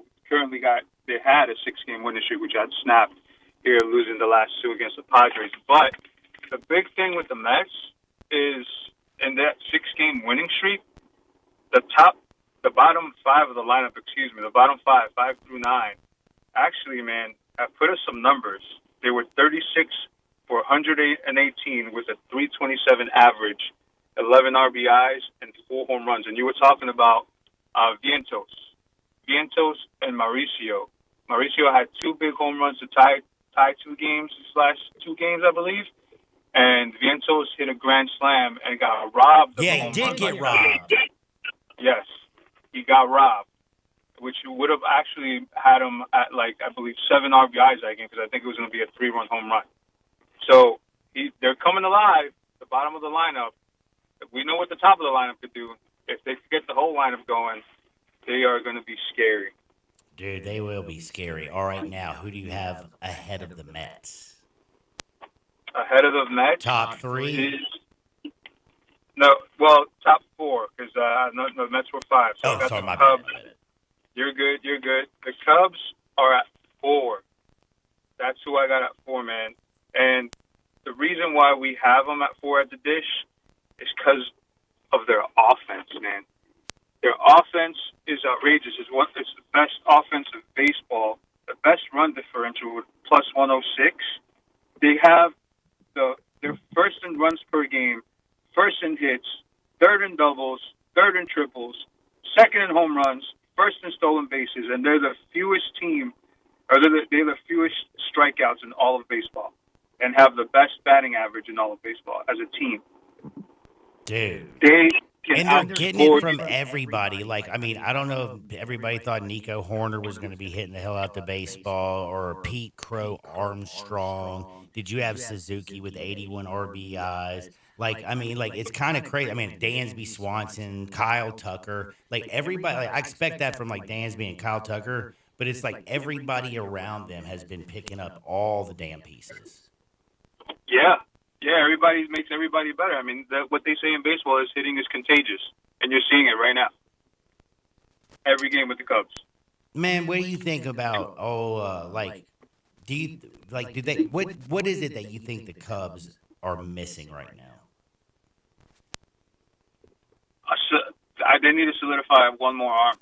had a 6-game winning streak, which had snapped here, losing the last 2 against the Padres. But the big thing with the Mets is in that 6-game winning streak, the bottom 5 of the lineup, the bottom 5 through 9, actually, man, have put us some numbers. They were 36 for 118 with a 327 average, 11 RBIs, and 4 home runs. And you were talking about Vientos and Mauricio. Mauricio had 2 big home runs to tie 2 games, these last 2 games, I believe. And Vientos hit a grand slam and got robbed. Yeah, he did get robbed. Yes, he got robbed, which would have actually had him at, I believe, 7 RBIs that game, because I think it was going to be a 3-run home run. So they're coming alive, the bottom of the lineup. We know what the top of the lineup could do. If they get the whole lineup going, they are going to be scary. Dude, they will be scary. All right, now, who do you have ahead of the Mets? Ahead of the Mets? Top 3? No, well, top 4, because the Mets were 5. So I got the Cubs. You're good. The Cubs are at 4. That's who I got at 4, man. And the reason why we have them at 4 at the dish is because of their offense, man. Their offense is outrageous. It's the best offense in baseball, the best run differential with plus 106. They have their first in runs per game, first in hits, third in doubles, third in triples, second in home runs, first in stolen bases, and they're the fewest team, or they're the fewest strikeouts in all of baseball, and have the best batting average in all of baseball as a team. Dude. And they're getting it from everybody. I don't know if everybody thought Nico Horner was going to be hitting the hell out the baseball, or Pete Crow Armstrong. Did you have Suzuki with 81 RBIs? It's kind of crazy. Dansby Swanson, Kyle Tucker. Everybody, I expect that from Dansby and Kyle Tucker, but it's everybody around them has been picking up all the damn pieces. Yeah, everybody makes everybody better. What they say in baseball is hitting is contagious, and you're seeing it right now. Every game with the Cubs. Man, what do you think about? What is it that you think the Cubs are missing right now? They need to solidify one more arm.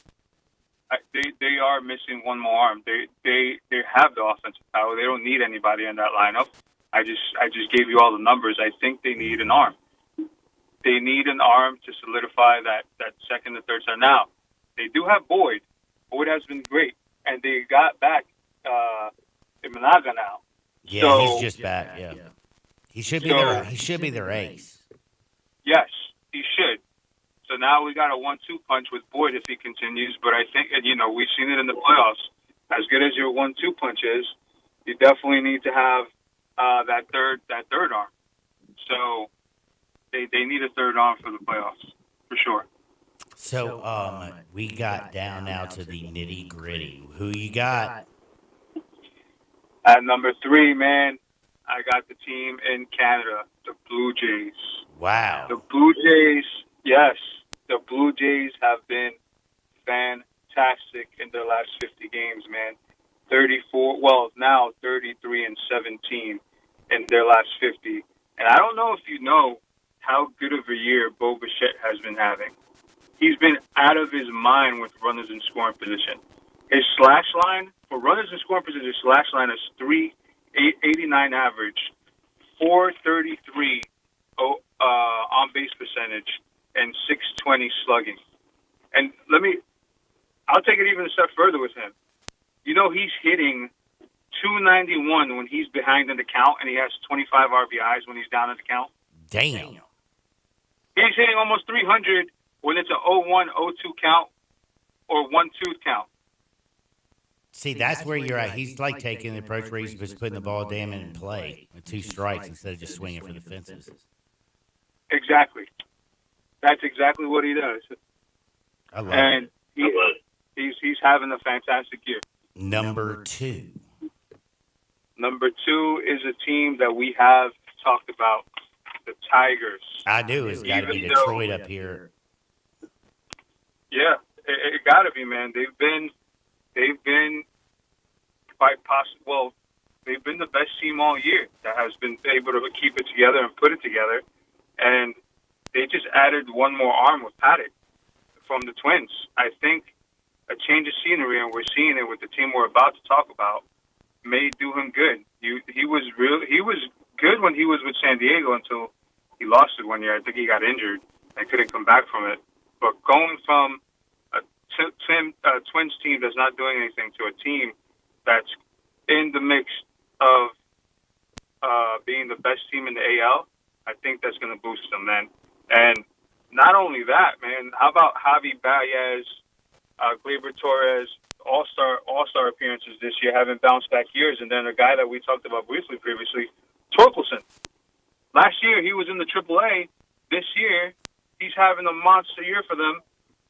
They are missing one more arm. They have the offensive power. They don't need anybody in that lineup. I just gave you all the numbers. I think they need an arm. They need an arm to solidify that second and third center. Now, they do have Boyd. Boyd has been great, and they got back Imanaga now. Yeah, so, he's just back. Yeah, he should be their ace. Yes, he should. So now we got a 1-2 punch with Boyd if he continues. But I think, we've seen it in the playoffs. As good as your 1-2 punch is, you definitely need to have that third arm. So they need a third arm for the playoffs, for sure. So we got down now to the nitty gritty. Who you got? At number 3, man, I got the team in Canada, the Blue Jays. Wow. The Blue Jays, yes, the Blue Jays have been fantastic in their last 50 games, man. 33-17 in their last 50. And I don't know if you know how good of a year Bo Bichette has been having. He's been out of his mind with runners in scoring position. His slash line, for runners in scoring position, his slash line is 389 average, 433 on-base percentage, and 620 slugging. And I'll take it even a step further with him. He's hitting 291 when he's behind in the count, and he has 25 RBIs when he's down in the count. Damn. He's hitting almost 300 when it's a 0-1, 0-2 count or 1-2 count. See, that's where you're at. He's like taking the approach where he's just putting the ball damn in play with 2 strikes instead of just swinging for the fences. Exactly. That's exactly what he does. I love and it. He's having a fantastic year. Number 2. Number 2 is a team that we have talked about, the Tigers. I knew it's got to be Detroit up here. Yeah, it got to be, man. They've been quite possible. Well, they've been the best team all year that has been able to keep it together and put it together. And they just added one more arm with Paddock from the Twins. I think a change of scenery, and we're seeing it with the team we're about to talk about, may do him good. He was good when he was with San Diego until he lost it one year. I think he got injured and couldn't come back from it. But going from a Twins team that's not doing anything to a team that's in the mix of being the best team in the AL, I think that's going to boost them, man. And not only that, man, how about Javi Baez, Gleyber Torres, all-star appearances this year, having bounced back years, and then a guy that we talked about briefly previously, Torkelson. Last year, he was in the AAA. This year, he's having a monster year for them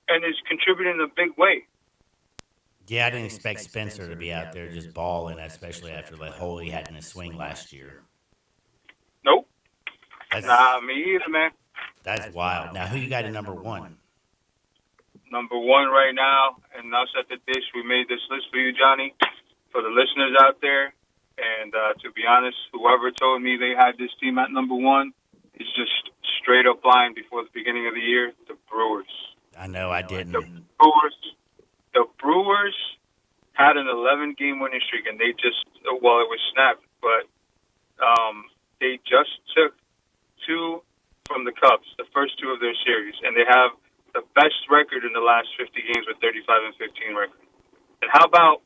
and is contributing in a big way. Yeah, I didn't expect Spencer to be out there just balling, especially after the hole he had in his swing last year. Nope. Nah, me either, man. That's wild. Now, who you got at number 1? Number 1 right now, and us at the dish, we made this list for you, Johnny, for the listeners out there. And to be honest, whoever told me they had this team at number 1 is just straight up lying before the beginning of the year. The Brewers. I know, I didn't. The Brewers had an 11-game winning streak, and they just, well, it was snapped, but they just took 2 from the Cubs, the first 2 of their series, and they have the best record in the last 50 games with 35-15 record. And how about,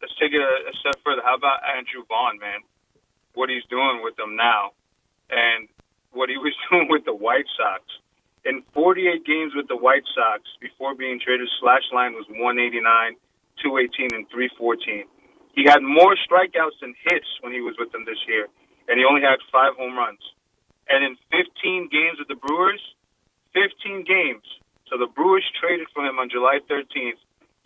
let's take it a step further, how about Andrew Vaughn, man? What he's doing with them now, and what he was doing with the White Sox. In 48 games with the White Sox, before being traded, slash line was 189, 218, and 314. He had more strikeouts than hits when he was with them this year, and he only had 5 home runs. And in 15 games with the Brewers, 15 games. So the Brewers traded for him on July 13th,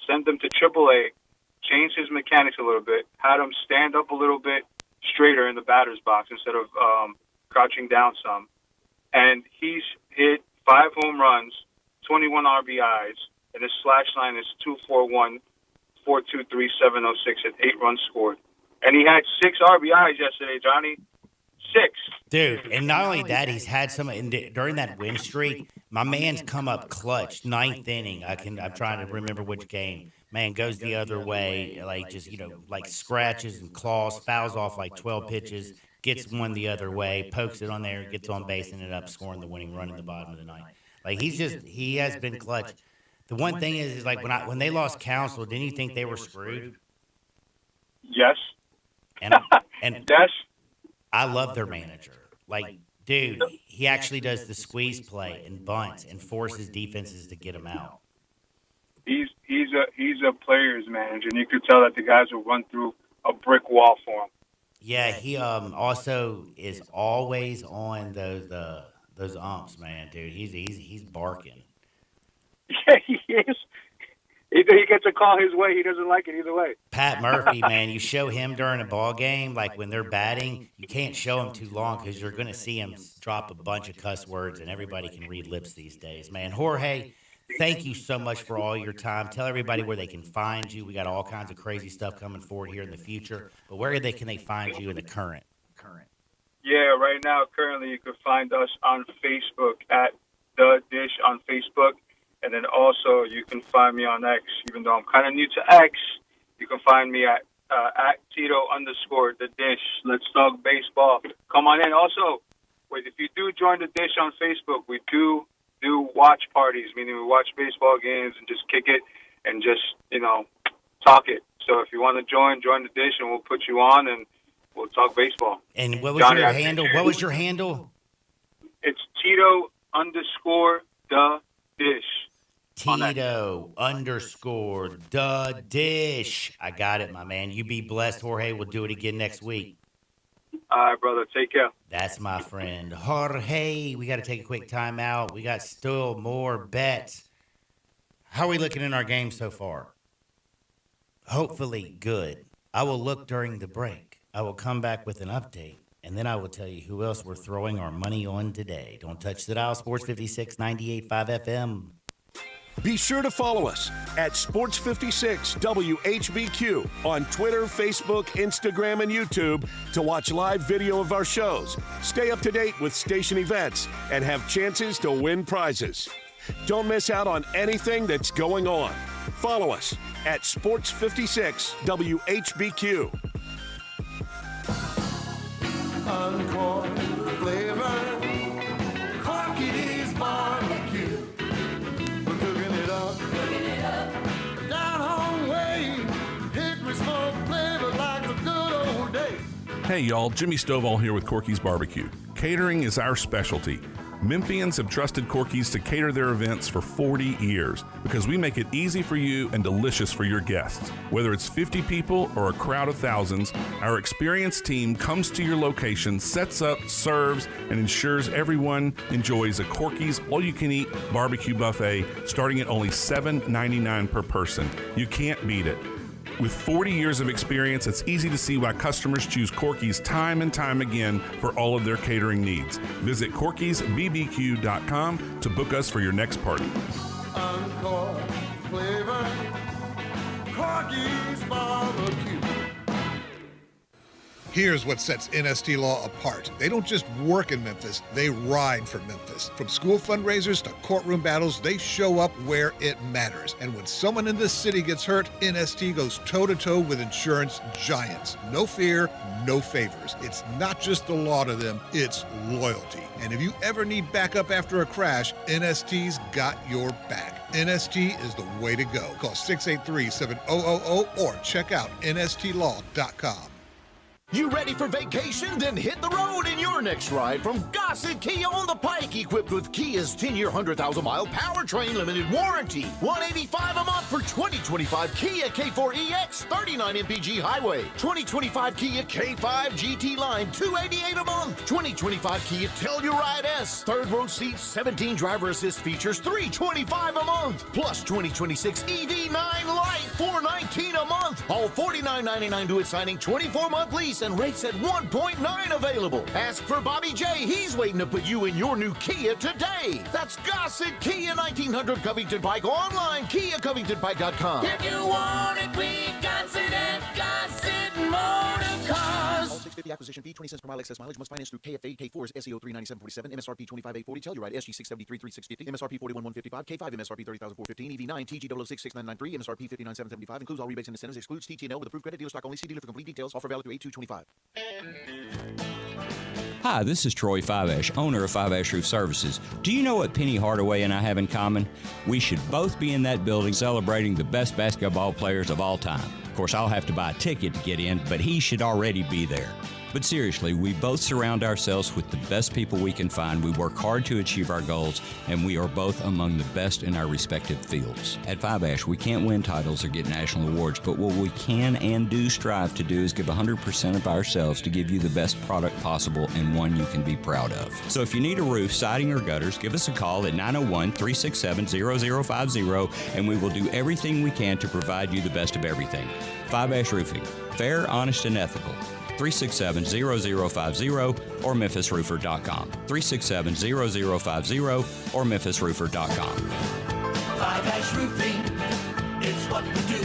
sent him to AAA, changed his mechanics a little bit, had him stand up a little bit straighter in the batter's box instead of crouching down some. And he's hit 5 home runs, 21 RBIs, and his slash line is 241, 423, 706 at 8 runs scored. And he had 6 RBIs yesterday, Johnny. 6. Dude, and not only that, he's had some during that win streak. My man's come up clutch, 9th inning. I'm trying to remember which game. Man goes the other way, like just like scratches and claws, fouls off like 12 pitches, gets one the other way, pokes it on there, gets on base, and ended up scoring the winning run in the bottom of the ninth. Like he has been clutch. The one thing is like when they lost Counsell, didn't you think they were screwed? Yes. And yes. I love their manager. Like, dude, he actually does the squeeze play and bunts and forces defenses to get him out. He's a player's manager, and you could tell that the guys will run through a brick wall for him. Yeah, he also is always on those umps, man, dude. He's barking. Yeah, he is. Either he gets a call his way, he doesn't like it either way. Pat Murphy, man, you show him during a ball game, like when they're batting, you can't show him too long because you're going to see him drop a bunch of cuss words, and everybody can read lips these days, man. Jorge, thank you so much for all your time. Tell everybody where they can find you. We got all kinds of crazy stuff coming forward here in the future, but where can they find you in the current? Yeah, right now, currently, you can find us on Facebook at The Dish on Facebook. And then also, you can find me on X. Even though I'm kind of new to X, you can find me at Tito_The Dish. Let's talk baseball. Come on in. Also, if you do join The Dish on Facebook, we do watch parties, meaning we watch baseball games and just kick it and just, talk it. So if you want to join The Dish, and we'll put you on and we'll talk baseball. And what was your handle? What was your handle? It's Tito_The Dish. Tito _ the dish. I got it, my man. You be blessed, Jorge. We'll do it again next week. All right, brother. Take care. That's my friend Jorge. We got to take a quick time out. We got still more bets. How are we looking in our game so far? Hopefully good. I will look during the break. I will come back with an update, and then I will tell you who else we're throwing our money on today. Don't touch the dial. Sports 56, 98.5 FM. Be sure to follow us at Sports56 WHBQ on Twitter, Facebook, Instagram, and YouTube to watch live video of our shows, stay up to date with station events, and have chances to win prizes. Don't miss out on anything that's going on. Follow us at Sports56 WHBQ. Uncorked flavor, Corky's barbecue. We're cooking it up, down home way. Hickory smoke flavor like the good old days. Hey y'all, Jimmy Stovall here with Corky's Barbecue. Catering is our specialty. Memphians have trusted Corky's to cater their events for 40 years because we make it easy for you and delicious for your guests. Whether it's 50 people or a crowd of thousands, our experienced team comes to your location, sets up, serves, and ensures everyone enjoys a Corky's all-you-can-eat barbecue buffet starting at only $7.99 per person. You can't beat it. With 40 years of experience, it's easy to see why customers choose Corky's time and time again for all of their catering needs. Visit Corky'sBBQ.com to book us for your next party. Uncorked flavor, Corky's barbecue. Here's what sets NST Law apart. They don't just work in Memphis, they ride for Memphis. From school fundraisers to courtroom battles, they show up where it matters. And when someone in this city gets hurt, NST goes toe-to-toe with insurance giants. No fear, no favors. It's not just the law to them, it's loyalty. And if you ever need backup after a crash, NST's got your back. NST is the way to go. Call 683-7000 or check out nstlaw.com. You ready for vacation? Then hit the road in your next ride from Gossett Kia on the Pike, equipped with Kia's 10-year, 100,000-mile powertrain limited warranty. $185 a month for 2025 Kia K4EX 39 mpg highway. 2025 Kia K5 GT line, $288 a month. 2025 Kia Telluride S, third row seats, 17 driver assist features, $325 a month. Plus 2026 EV9 Lite, $419 a month. All $49.99 due at signing, 24-month lease and rates at 1.9 available. Ask for Bobby J. He's waiting to put you in your new Kia today. That's Gossett Kia 1900 Covington Pike. Online, KiaCovingtonPike.com. If you want it, we got it at Gossett Motor Cars. All 650 acquisition fee, 20 cents per mile excess mileage must finance through KFA, K4's SEO 39747, MSRP 25840, Telluride SG 673 3650, MSRP 41155, K5 MSRP 30415, EV9 TG 0066993, MSRP 59775, includes all rebates and incentives, excludes TTNL with approved credit, dealer stock only. See dealer for complete details. Offer valid through 8225. Hi, this is Troy Fiveash, owner of Fiveash Roof Services. Do you know what Penny Hardaway and I have in common? We should both be in that building celebrating the best basketball players of all time. Of course, I'll have to buy a ticket to get in, but he should already be there. But seriously, we both surround ourselves with the best people we can find. We work hard to achieve our goals, and we are both among the best in our respective fields. At Fiveash, we can't win titles or get national awards, but what we can and do strive to do is give 100% of ourselves to give you the best product possible and one you can be proud of. So if you need a roof, siding, or gutters, give us a call at 901-367-0050, and we will do everything we can to provide you the best of everything. Fiveash Roofing. Fair, honest, and ethical. 367-0050 or memphisroofer.com. 367-0050 or memphisroofer.com. Fiveash Roofing, it's what we do.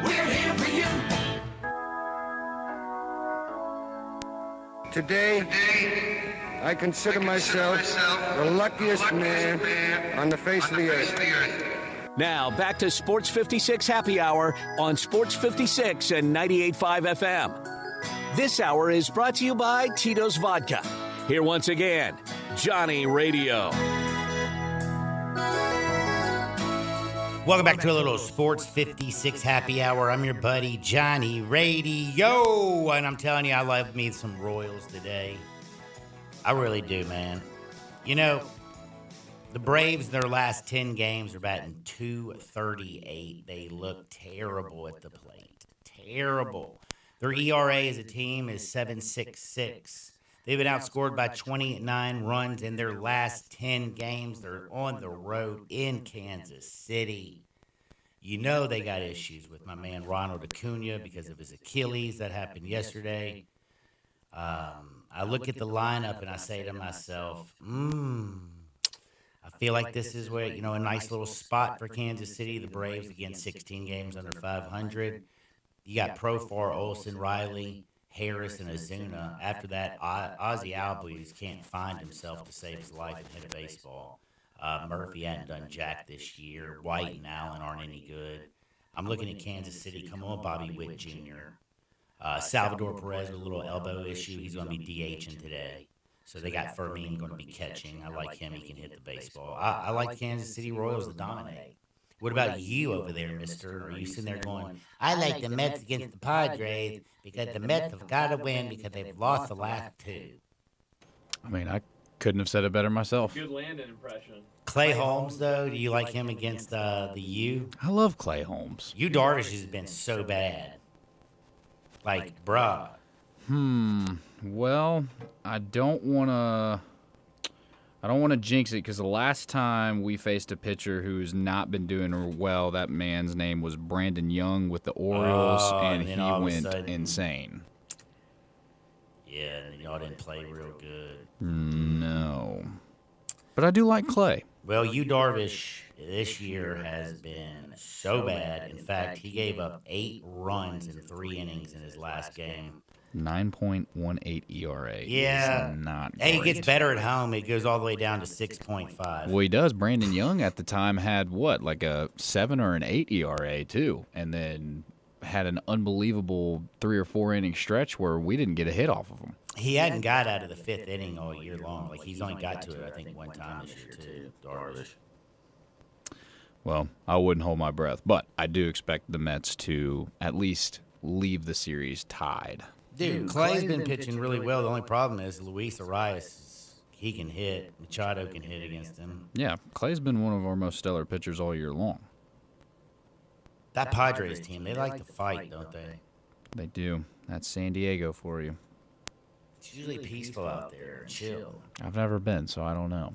We're here for you. Today, I consider myself the luckiest man on the face of the earth. Now, back to Sports 56 Happy Hour on Sports 56 and 98.5 FM. This hour is brought to you by Tito's Vodka. Here once again, Johnny Radio. Welcome back to a little Sports 56 Happy Hour. I'm your buddy, Johnny Radio. And I'm telling you, I love me some Royals today. I really do, man. You know, The Braves, their last 10 games, are batting .238. They look terrible at the plate. Terrible. Their ERA as a team is 7.66. They've been outscored by 29 runs in their last 10 games. They're on the road in Kansas City. You know they got issues with my man Ronald Acuna because of his Achilles. That happened yesterday. I look at the lineup and I say to myself, I feel like this is where, a nice little spot for Kansas City. The Braves, again, 16 games under 500. You got Profar, Olsen, Riley, Harris, and Ozuna. After that, Ozzie Albies can't find himself to save his life and hit a baseball. Murphy hadn't done jack this year. White and Allen aren't any good. I'm looking at Kansas City. Come on, Bobby Witt Jr. Salvador Perez with a little elbow issue. He's going to be DHing today. So they got Fermin going to be catching. I like him. He can hit the baseball. I like the Kansas City Royals to dominate. What about you over there, mister? Are you sitting there going, I like the Mets against the Padres because the Mets have got to win because they've lost the last two? I mean, I couldn't have said it better myself. Good Landon impression. Clay Holmes, though, do you like him against the U? I love Clay Holmes. Yu Darvish has been so bad. Like, bruh. Well, I don't want to jinx it because the last time we faced a pitcher who's not been doing well, that man's name was Brandon Young with the Orioles, and he went insane. Yeah, and y'all didn't play real good. No. But I do like Clay. Well, Yu Darvish this year has been so bad. In fact, he gave up 8 runs in 3 innings in his last game. 9.18 ERA. Yeah. Not hey, great. He gets better at home. It goes all the way down to 6.5. Well, he does. Brandon Young at the time had like a 7 or an 8 ERA too, and then had an unbelievable 3 or 4 inning stretch where we didn't get a hit off of him. He hadn't got out of the 5th inning all year long. Like, he's only got to it, I think, one time this year too, Darvish. Well, I wouldn't hold my breath, but I do expect the Mets to at least leave the series tied. Dude, Clay's been pitching really well. The only problem is Luis Arias, he can hit. Machado can hit against him. Yeah, Clay's been one of our most stellar pitchers all year long. That Padres team, they like to fight, don't they? They do. That's San Diego for you. It's usually peaceful out there, chill. I've never been, so I don't know.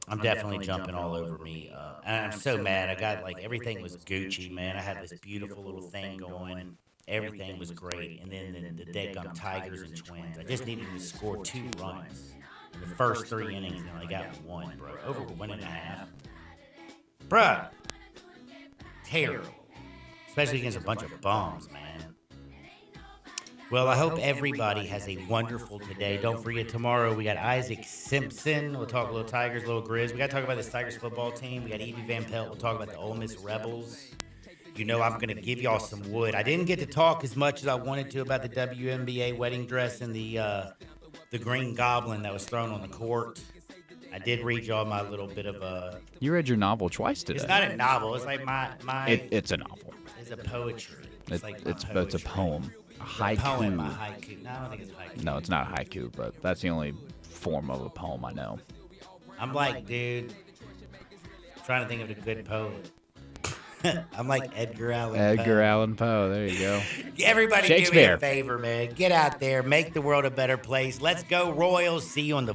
I'm definitely jumping all over me. And I'm so mad. I got, like, everything was Gucci, man. I had this beautiful little thing going. Everything was great. And then the dead-gum Tigers and Twins. I just needed to score 2 runs in the first 3 innings, and I got 1, bro. Over 1.5. Bruh. Terrible. Especially against a bunch of bums, man. Well, I hope everybody has a wonderful today. Don't forget, tomorrow we got Isaac Simpson. We'll talk a little Tigers, a little Grizz. We got to talk about this Tigers football team. We got Evie Van Pelt. We'll talk about the Ole Miss Rebels. You know I'm going to give y'all some wood. I didn't get to talk as much as I wanted to about the WNBA wedding dress and the Green Goblin that was thrown on the court. I did read y'all my little bit of a... You read your novel twice today. It's not a novel. It's like my it's a novel. It's a poetry. It's a poem. A haiku. Poem, a haiku. No, I don't think it's a haiku. No, it's not a haiku, but that's the only form of a poem I know. I'm like, dude, trying to think of a good poet. I'm like Edgar Allan Poe. Edgar Allan Poe. There you go. Everybody do me Shakespeare. a favor, man. Get out there. Make the world a better place. Let's go, Royals. See you on the